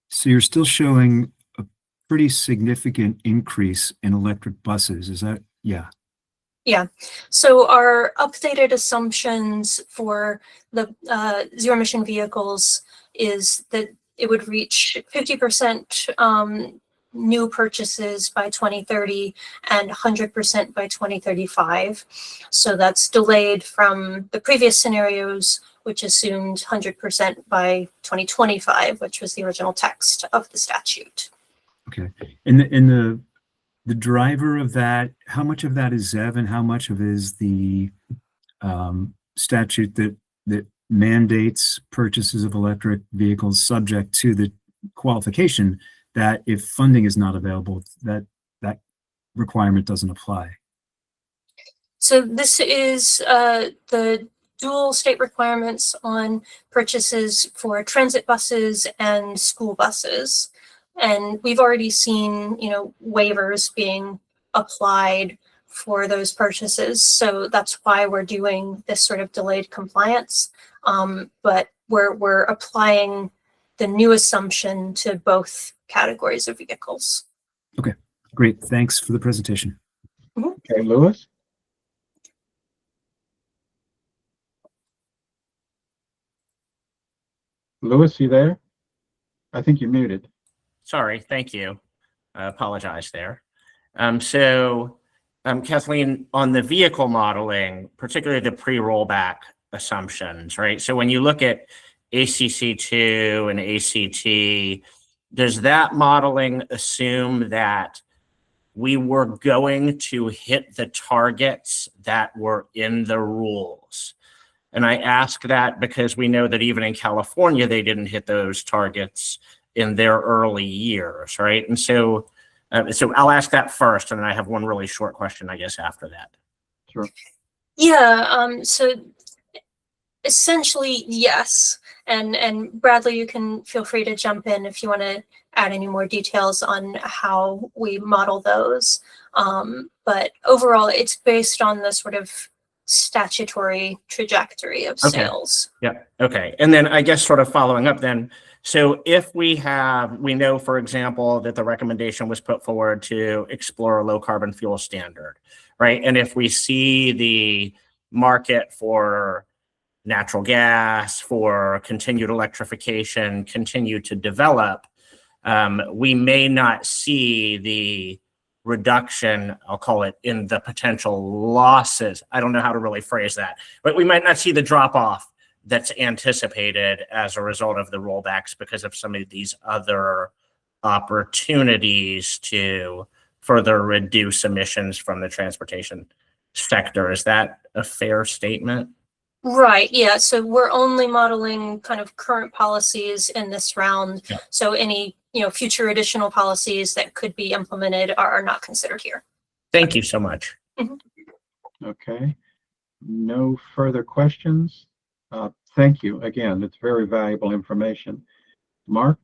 So you're still showing a pretty significant increase in electric buses. Is that, yeah? Yeah. So our updated assumptions for the zero emission vehicles is that it would reach 50% new purchases by 2030 and 100% by 2035. So that's delayed from the previous scenarios, which assumed 100% by 2025, which was the original text of the statute. Okay. And the driver of that, how much of that is ZEV and how much of it is the statute that mandates purchases of electric vehicles subject to the qualification that if funding is not available, that requirement doesn't apply? So this is the dual state requirements on purchases for transit buses and school buses. And we've already seen, waivers being applied for those purchases. So that's why we're doing this sort of delayed compliance. But we're applying the new assumption to both categories of vehicles. Okay, great. Thanks for the presentation. Okay, Lewis? Lewis, you there? I think you're muted. Sorry, thank you. I apologize there. Kathleen, on the vehicle modeling, particularly the pre-rollback assumptions, right? So when you look at ACC2 and ACT, does that modeling assume that we were going to hit the targets that were in the rules. And I ask that because we know that even in California, they didn't hit those targets in their early years, right? And so I'll ask that first, and then I have one really short question, I guess, after that. Sure. Yeah, so essentially, yes. And Bradley, you can feel free to jump in if you want to add any more details on how we model those. But overall, it's based on the sort of statutory trajectory of sales. Yeah. Okay. And then I guess sort of following up then, so if we know, for example, that the recommendation was put forward to explore a low carbon fuel standard, right? And if we see the market for natural gas, for continued electrification, continue to develop, we may not see the reduction, I'll call it, in the potential losses. I don't know how to really phrase that, but we might not see the drop off that's anticipated as a result of the rollbacks because of some of these other opportunities to further reduce emissions from the transportation sector. Is that a fair statement? Right, yeah. So we're only modeling kind of current policies in this round. Yeah. So any, future additional policies that could be implemented are not considered here. Thank you so much. Okay. No further questions. Thank you. Again, it's very valuable information. Mark?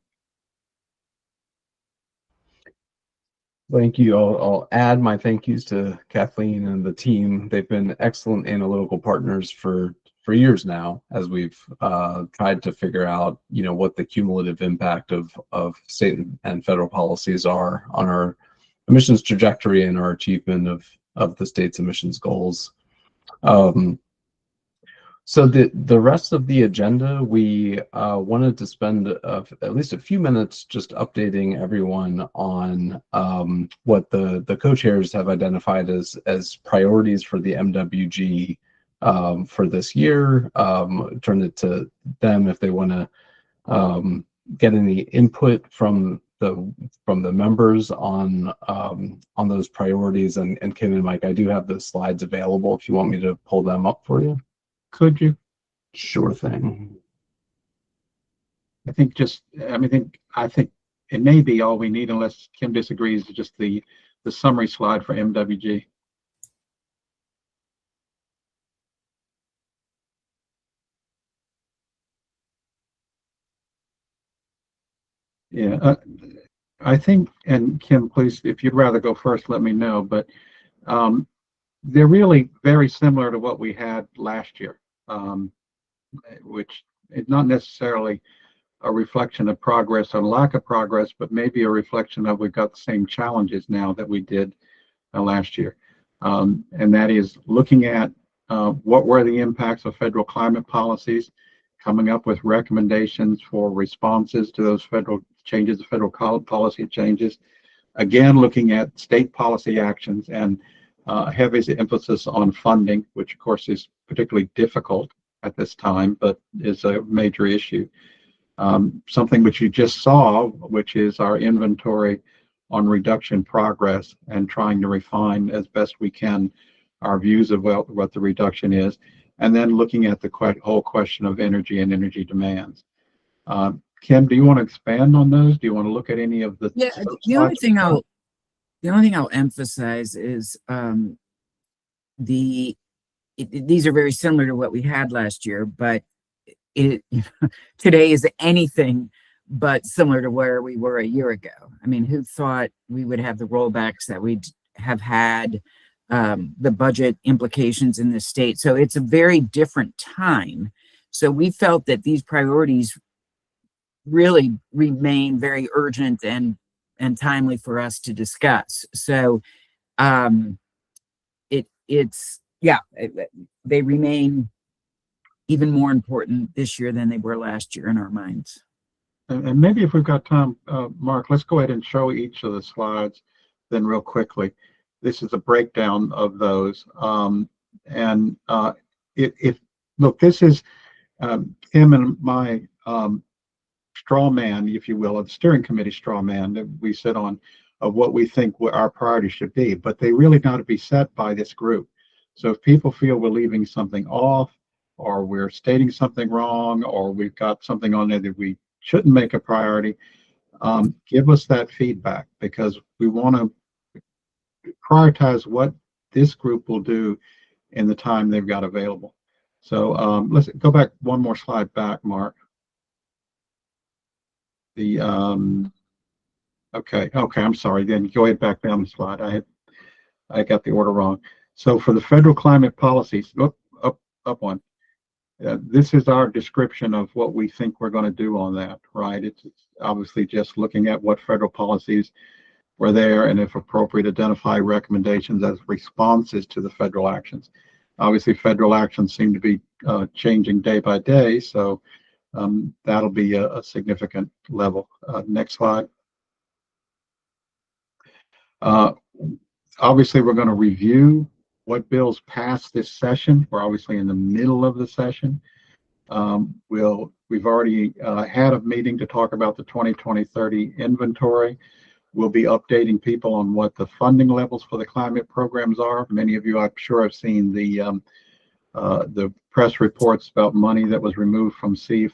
Thank you. I'll add my thank yous to Kathleen and the team. They've been excellent analytical partners for years now, as we've tried to figure out, what the cumulative impact of state and federal policies are on our emissions trajectory and our achievement of the state's emissions goals. So the rest of the agenda, we wanted to spend at least a few minutes just updating everyone on what the co-chairs have identified as priorities for the MWG for this year. Turn it to them if they want to get any input from the members on those priorities. And Kim and Mike, I do have the slides available if you want me to pull them up for you. Could you? Sure thing. I think it may be all we need, unless Kim disagrees, is just the summary slide for MWG. Yeah, I think, and Kim, please, if you'd rather go first, let me know, but they're really very similar to what we had last year, which is not necessarily a reflection of progress or lack of progress, but maybe a reflection of we've got the same challenges now that we did last year. And that is looking at what were the impacts of federal climate policies, coming up with recommendations for responses to those federal changes, the federal policy changes. Again, looking at state policy actions and heavy emphasis on funding, which of course is particularly difficult at this time, but is a major issue. Something which you just saw, which is our inventory on reduction progress and trying to refine as best we can our views of what the reduction is, and then looking at the whole question of energy and energy demands. Kim, do you want to expand on those? Do you want to look at any of the? Yeah, the only thing I'll emphasize is these are very similar to what we had last year, but today is anything but similar to where we were a year ago. I mean, who thought we would have the rollbacks that we'd have had, the budget implications in the state? So it's a very different time. So we felt that these priorities really remain very urgent and timely for us to discuss. So they remain even more important this year than they were last year in our minds. And maybe if we've got time, Mark, let's go ahead and show each of the slides then real quickly. This is a breakdown of those. Look, this is Kim and my straw man, if you will, of the steering committee straw man that we sit on of what we think our priorities should be, but they really got to be set by this group. So if people feel we're leaving something off, or we're stating something wrong, or we've got something on there that we shouldn't make a priority, give us that feedback, because we want to prioritize what this group will do in the time they've got available. So let's go back one more slide back, Mark. The okay, I'm sorry. Then go ahead back down the slide. I got the order wrong. So for the federal climate policies, up one. This is our description of what we think we're going to do on that, right? It's obviously just looking at what federal policies were there, and if appropriate, identify recommendations as responses to the federal actions. Obviously, federal actions seem to be changing day by day, so that'll be a significant level. Next slide. Obviously, we're going to review what bills passed this session. We're obviously in the middle of the session. We've already had a meeting to talk about the 2020-30 inventory. We'll be updating people on what the funding levels for the climate programs are. Many of you, I'm sure, have seen the press reports about money that was removed from CEF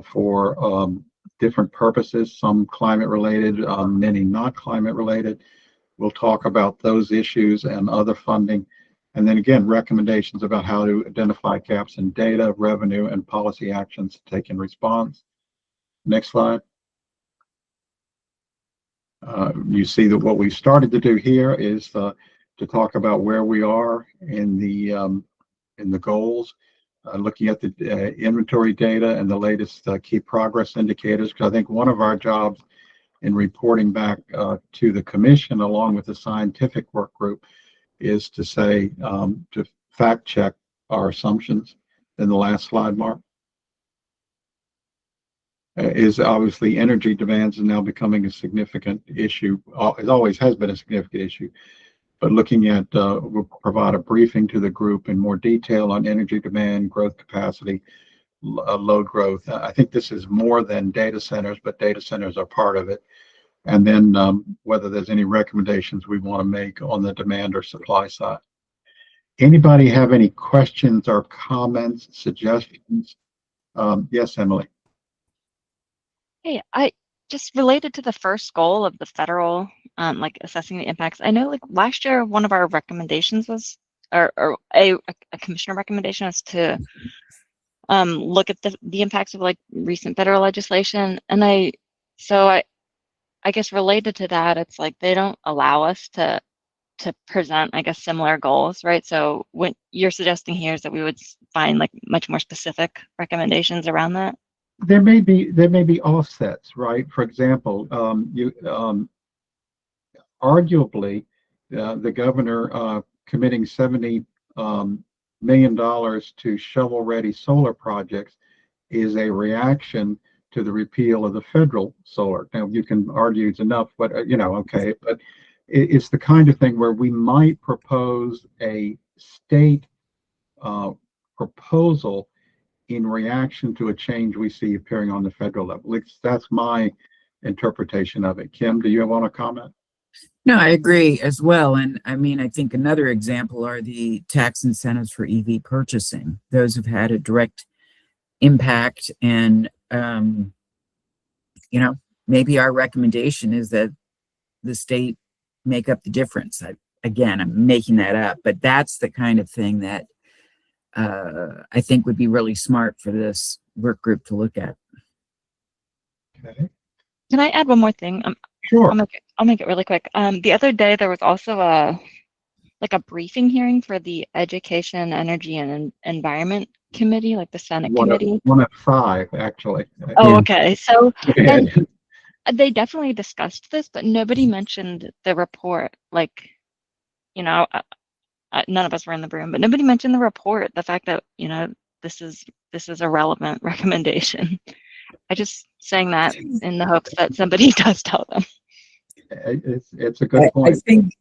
for different purposes, some climate related, many not climate related. We'll talk about those issues and other funding. And then again, recommendations about how to identify gaps in data, revenue, and policy actions to take in response. Next slide. You see that what we started to do here is to talk about where we are in the goals, looking at the inventory data and the latest key progress indicators. Because I think one of our jobs in reporting back to the commission, along with the scientific work group, is to say, to fact check our assumptions. In the last slide, Mark, is obviously energy demands is now becoming a significant issue. It always has been a significant issue, but looking at, we'll provide a briefing to the group in more detail on energy demand, growth capacity, load growth. I think this is more than data centers, but data centers are part of it. And then whether there's any recommendations we want to make on the demand or supply side. Anybody have any questions or comments, suggestions? Yes, Emily. Hey, I just related to the first goal of the federal, like assessing the impacts. I know like last year, one of our recommendations was, or a commissioner recommendation was to look at the impacts of like recent federal legislation. And I guess related to that, it's like they don't allow us to present, I guess, similar goals, right? So what you're suggesting here is that we would find like much more specific recommendations around that. There may be offsets, right? For example, arguably, the governor committing $70 million to shovel-ready solar projects is a reaction to the repeal of the federal solar. Now, you can argue it's enough, but okay, but it's the kind of thing where we might propose a state proposal in reaction to a change we see appearing on the federal level. That's my interpretation of it. Kim, do you want to comment? No, I agree as well. And I mean, I think another example are the tax incentives for EV purchasing. Those have had a direct impact, and maybe our recommendation is that the state make up the difference. Again, I'm making that up, but that's the kind of thing that I think would be really smart for this work group to look at. Okay. Can I add one more thing? Sure. I'll make it really quick. The other day there was also a briefing hearing for the Education, Energy, and Environment Committee, like the Senate committee. One of five, actually. Oh, okay. So and they definitely discussed this, but nobody mentioned the report. Like, none of us were in the room, but nobody mentioned the report. The fact that this is a relevant recommendation. I just saying that in the hopes that somebody does tell them. It's a good point. I think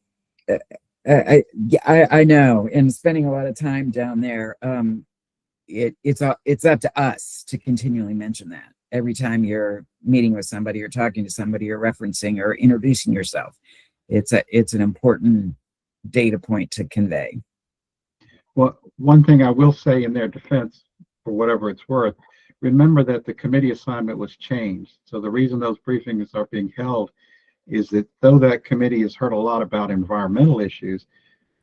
I know, and spending a lot of time down there, it's up to us to continually mention that. every time you're meeting with somebody or talking to somebody or referencing or introducing yourself. It's an important data point to convey. Well, one thing I will say in their defense, for whatever it's worth, remember that the committee assignment was changed. So the reason those briefings are being held is that though that committee has heard a lot about environmental issues,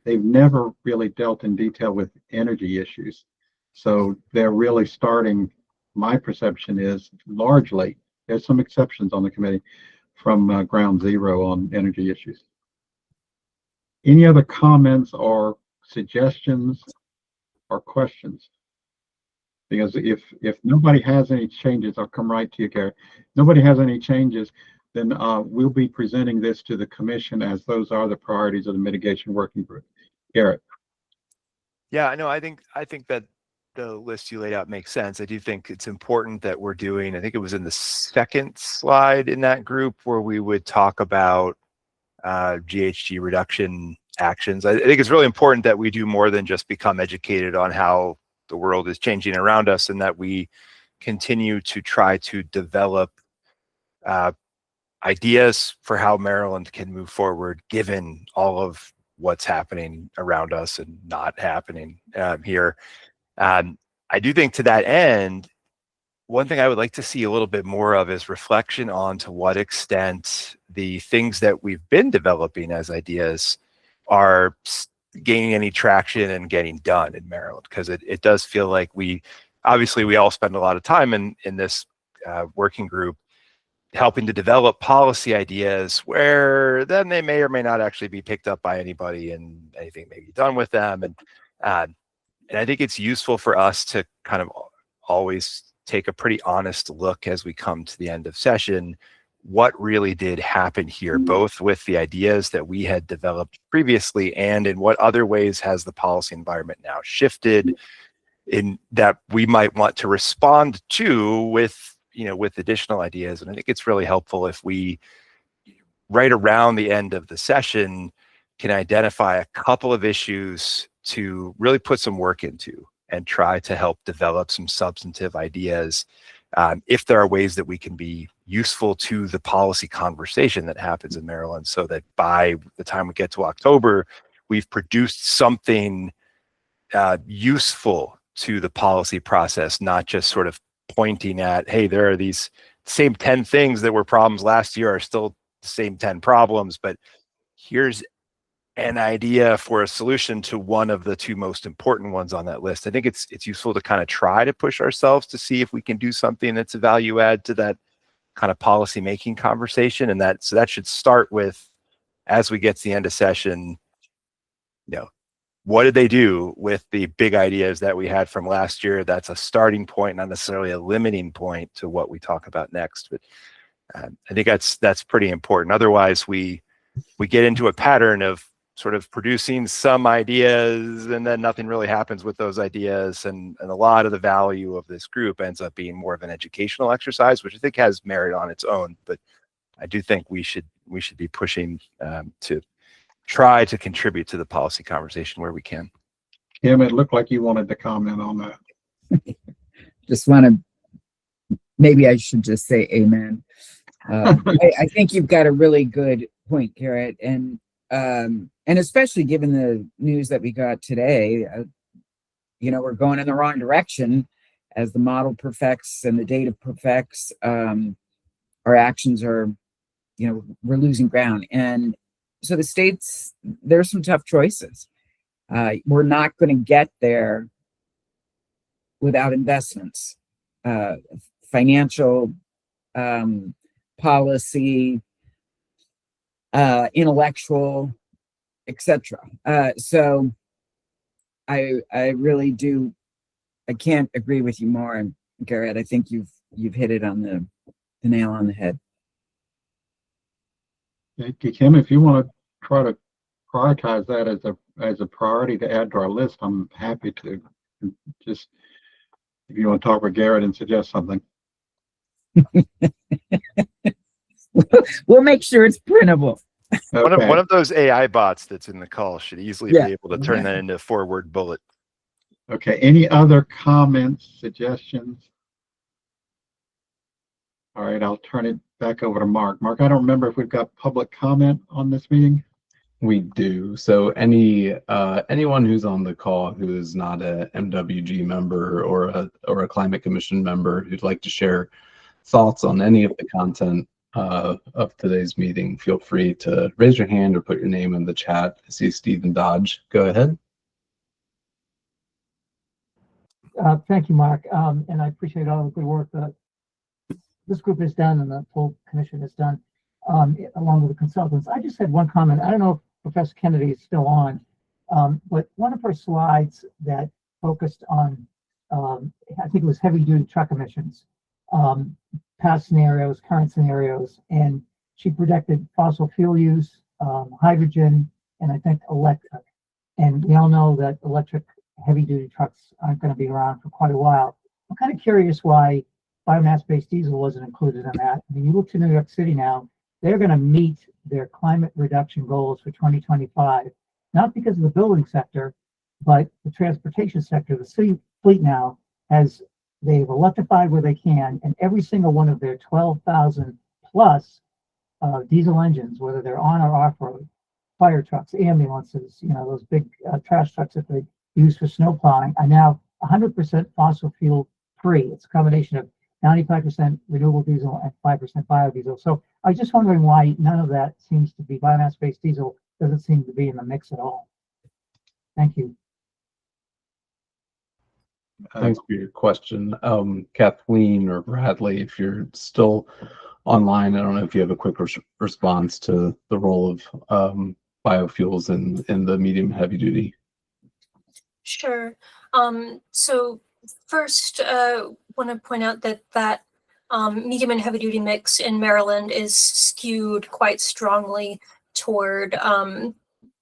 they've never really dealt in detail with energy issues. So they're really starting, my perception is largely, there's some exceptions on the committee, from ground zero on energy issues. Any other comments or suggestions or questions? Because if nobody has any changes, I'll come right to you, Garrett. Nobody has any changes, then we'll be presenting this to the commission as those are the priorities of the mitigation working group. Garrett. Yeah, no, I think that the list you laid out makes sense. I do think it's important that we're doing, I think it was in the second slide in that group where we would talk about GHG reduction actions. I think it's really important that we do more than just become educated on how the world is changing around us, and that we continue to try to develop ideas for how Maryland can move forward given all of what's happening around us and not happening here. I do think to that end, one thing I would like to see a little bit more of is reflection on to what extent the things that we've been developing as ideas are gaining any traction and getting done in Maryland, because it does feel like we all spend a lot of time in this working group helping to develop policy ideas where then they may or may not actually be picked up by anybody and anything may be done with them. And I think it's useful for us to kind of always take a pretty honest look as we come to the end of session, what really did happen here, both with the ideas that we had developed previously and in what other ways has the policy environment now shifted in that we might want to respond to with additional ideas. And I think it's really helpful if we, right around the end of the session, can identify a couple of issues to really put some work into and try to help develop some substantive ideas. If there are ways that we can be useful to the policy conversation that happens in Maryland, so that by the time we get to October, we've produced something useful to the policy process, not just sort of pointing at, hey, there are these same 10 things that were problems last year are still the same 10 problems, but here's an idea for a solution to one of the two most important ones on that list. I think it's useful to kind of try to push ourselves to see if we can do something that's a value add to that kind of policy making conversation. And so that should start with, as we get to the end of session, what did they do with the big ideas that we had from last year? That's a starting point, not necessarily a limiting point to what we talk about next. But I think that's pretty important. Otherwise, we get into a pattern of sort of producing some ideas and then nothing really happens with those ideas. And a lot of the value of this group ends up being more of an educational exercise, which I think has merit on its own. But I do think we should be pushing to try to contribute to the policy conversation where we can. Kim, it looked like you wanted to comment on that. Just want to, maybe I should just say amen. I think you've got a really good point, Garrett, and especially given the news that we got today, we're going in the wrong direction as the model perfects and the data perfects. Our actions are, we're losing ground, and so the states, there's some tough choices. We're not going to get there without investments, financial, policy, intellectual, etc. So I really do. I can't agree with you more, Garrett. I think you've hit it on the nail on the head. Kim, if you want to try to prioritize that as a priority to add to our list, I'm happy to. Just if you want to talk with Garrett and suggest something. We'll make sure it's printable. Okay. One of those AI bots that's in the call should easily be able to turn that into a forward bullet. Okay. Any other comments, suggestions? All right, I'll turn it back over to Mark. Mark, I don't remember if we've got public comment on this meeting. We do. So anyone who's on the call who is not a MWG member or a Climate Commission member who'd like to share thoughts on any of the content of today's meeting, feel free to raise your hand or put your name in the chat. I see Stephen Dodge. Go ahead. Thank you, Mark. And I appreciate all the good work that this group has done and the full commission has done, along with the consultants. I just had one comment. I don't know if Professor Kennedy is still on, but one of her slides that focused on, I think it was heavy duty truck emissions, past scenarios, current scenarios, and she projected fossil fuel use, hydrogen, and I think electric. And we all know that electric heavy duty trucks aren't going to be around for quite a while. I'm kind of curious why biomass-based diesel wasn't included in that. I mean, you look to New York City now, they're going to meet their climate reduction goals for 2025, not because of the building sector, but the transportation sector. The city fleet now they've electrified where they can, and every single one of their 12,000 plus diesel engines, whether they're on or off-road, fire trucks, ambulances, those big trash trucks that they use for snow plowing, are now 100% fossil fuel free. It's a combination of 95% renewable diesel and 5% biodiesel. So I was just wondering why none of that seems to be biomass-based diesel doesn't seem to be in the mix at all. Thank you. Thanks for your question. Kathleen or Bradley, if you're still online, I don't know if you have a quick response to the role of biofuels in the medium heavy duty. Sure. So first, want to point out that medium and heavy duty mix in Maryland is skewed quite strongly toward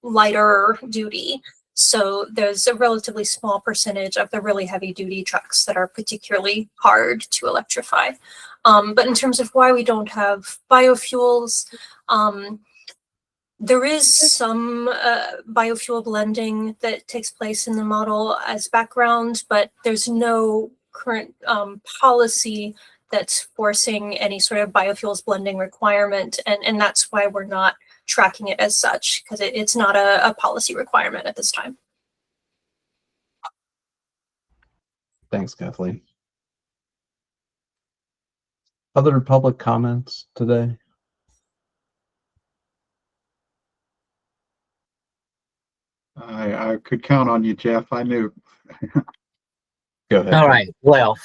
lighter duty. So there's a relatively small percentage of the really heavy duty trucks that are particularly hard to electrify. But in terms of why we don't have biofuels, there is some biofuel blending that takes place in the model as background, but there's no current policy that's forcing any sort of biofuels blending requirement. And that's why we're not tracking it as such, because it's not a policy requirement at this time. Thanks, Kathleen. Other public comments today? I could count on you, Jeff. I knew. Go ahead. All right. Well,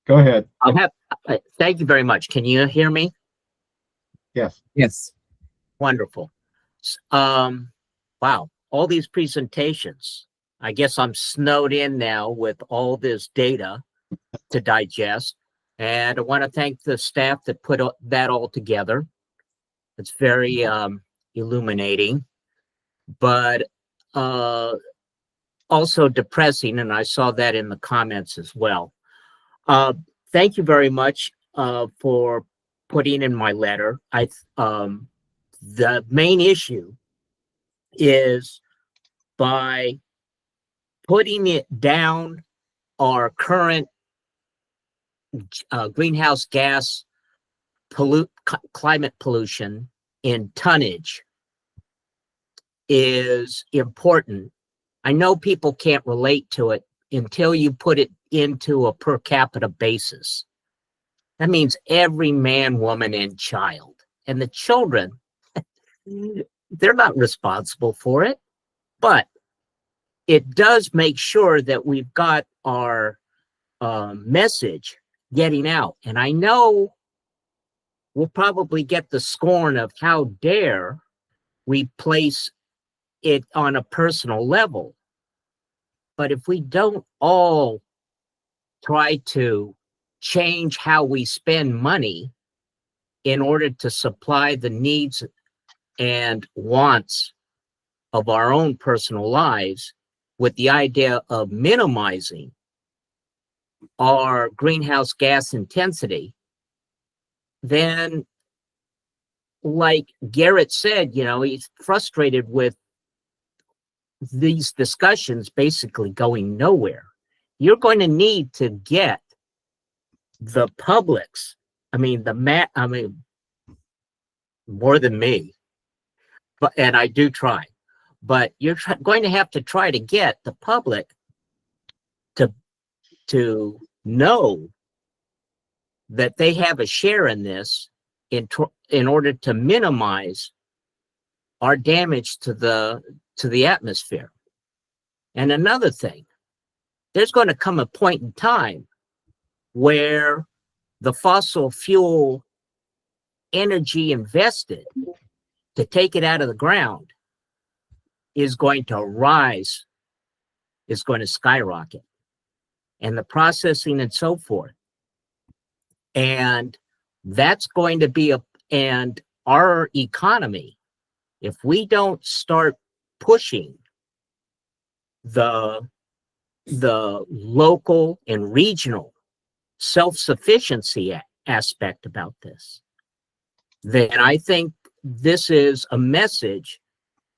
go ahead. Thank you very much. Can you hear me? Yes. Yes. Wonderful. Wow. All these presentations. I guess I'm snowed in now with all this data to digest. And I want to thank the staff that put that all together. It's very illuminating, but also depressing, and I saw that in the comments as well. Thank you very much for putting in my letter. The main issue is by putting it down our current greenhouse gas climate pollution in tonnage is important. I know people can't relate to it until you put it into a per capita basis. That means every man, woman, and child. And the children, they're not responsible for it, but it does make sure that we've got our message getting out. And I know we'll probably get the scorn of how dare we place it on a personal level. But if we don't all try to change how we spend money in order to supply the needs and wants of our own personal lives with the idea of minimizing our greenhouse gas intensity, then like Garrett said, he's frustrated with these discussions basically going nowhere. You're going to need to get the public's I mean, more than me, and I do try, but you're going to have to try to get the public to know that they have a share in this in order to minimize our damage to the atmosphere. And another thing, there's going to come a point in time where the fossil fuel energy invested to take it out of the ground is going to rise, is going to skyrocket, and the processing and so forth. And that's going to be and our economy, if we don't start pushing the local and regional self-sufficiency aspect about this, then I think this is a message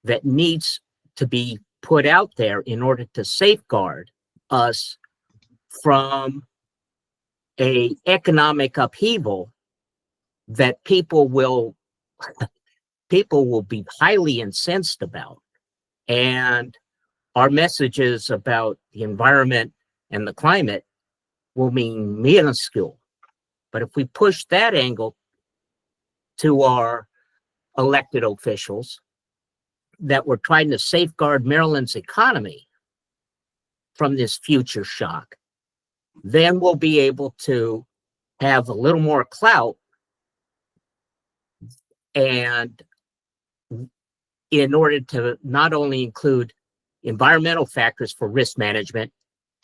that needs to be put out there in order to safeguard us from a economic upheaval that people will be highly incensed about. And our messages about the environment and the climate will mean minuscule. But if we push that angle to our elected officials, that we're trying to safeguard Maryland's economy from this future shock, then we'll be able to have a little more clout, and in order to not only include environmental factors for risk management,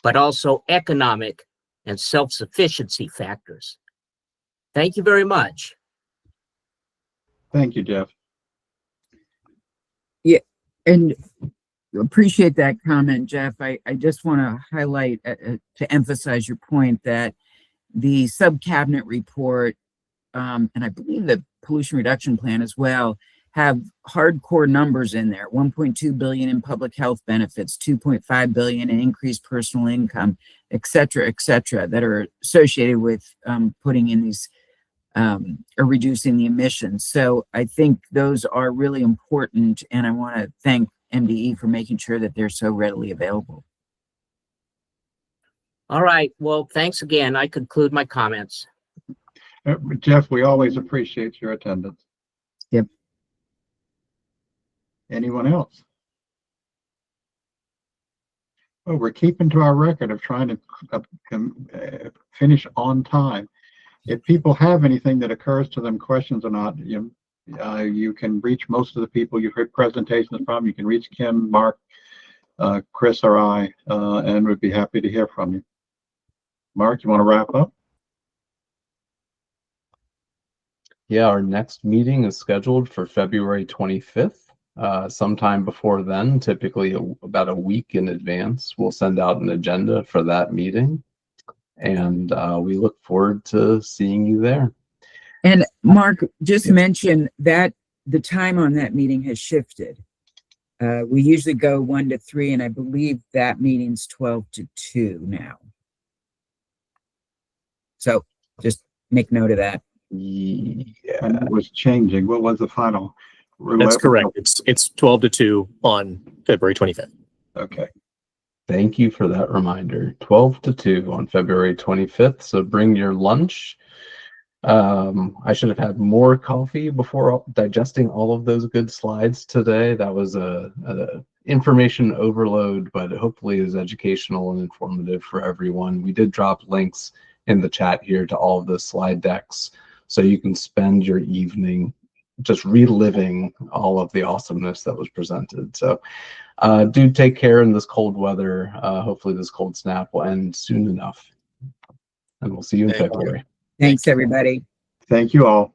but also economic and self-sufficiency factors. Thank you very much. Thank you, Jeff. Yeah, and appreciate that comment, Jeff. I just want to highlight, to emphasize your point, that the sub-cabinet report, and I believe the pollution reduction plan as well, have hardcore numbers in there: 1.2 billion in public health benefits, 2.5 billion in increased personal income, et cetera, that are associated with putting in these or reducing the emissions. So I think those are really important, and I want to thank MDE for making sure that they're so readily available. All right. Well, thanks again. I conclude my comments. Jeff, we always appreciate your attendance. Yep. Anyone else? Well, we're keeping to our record of trying to finish on time. If people have anything that occurs to them, questions or not, you can reach most of the people you've heard presentations from. You can reach Kim, Mark, Chris, or I, and we'd be happy to hear from you. Mark, you want to wrap up? Yeah, our next meeting is scheduled for February 25th. Sometime before then, typically about a week in advance, we'll send out an agenda for that meeting. And we look forward to seeing you there. And Mark, just mention that the time on that meeting has shifted. We usually go 1 to 3, and I believe that meeting's 12 to 2 now. So just make note of that. Yeah. And it was changing. What was the final? That's correct. It's 12 to 2 on February 25th. Okay. Thank you for that reminder. 12 to 2 on February 25th. So bring your lunch. I should have had more coffee before digesting all of those good slides today. That was a information overload, but hopefully is educational and informative for everyone. We did drop links in the chat here to all of the slide decks, so you can spend your evening just reliving all of the awesomeness that was presented. So do take care in this cold weather. Hopefully this cold snap will end soon enough. And we'll see you in February. Thanks, everybody. Thank you all.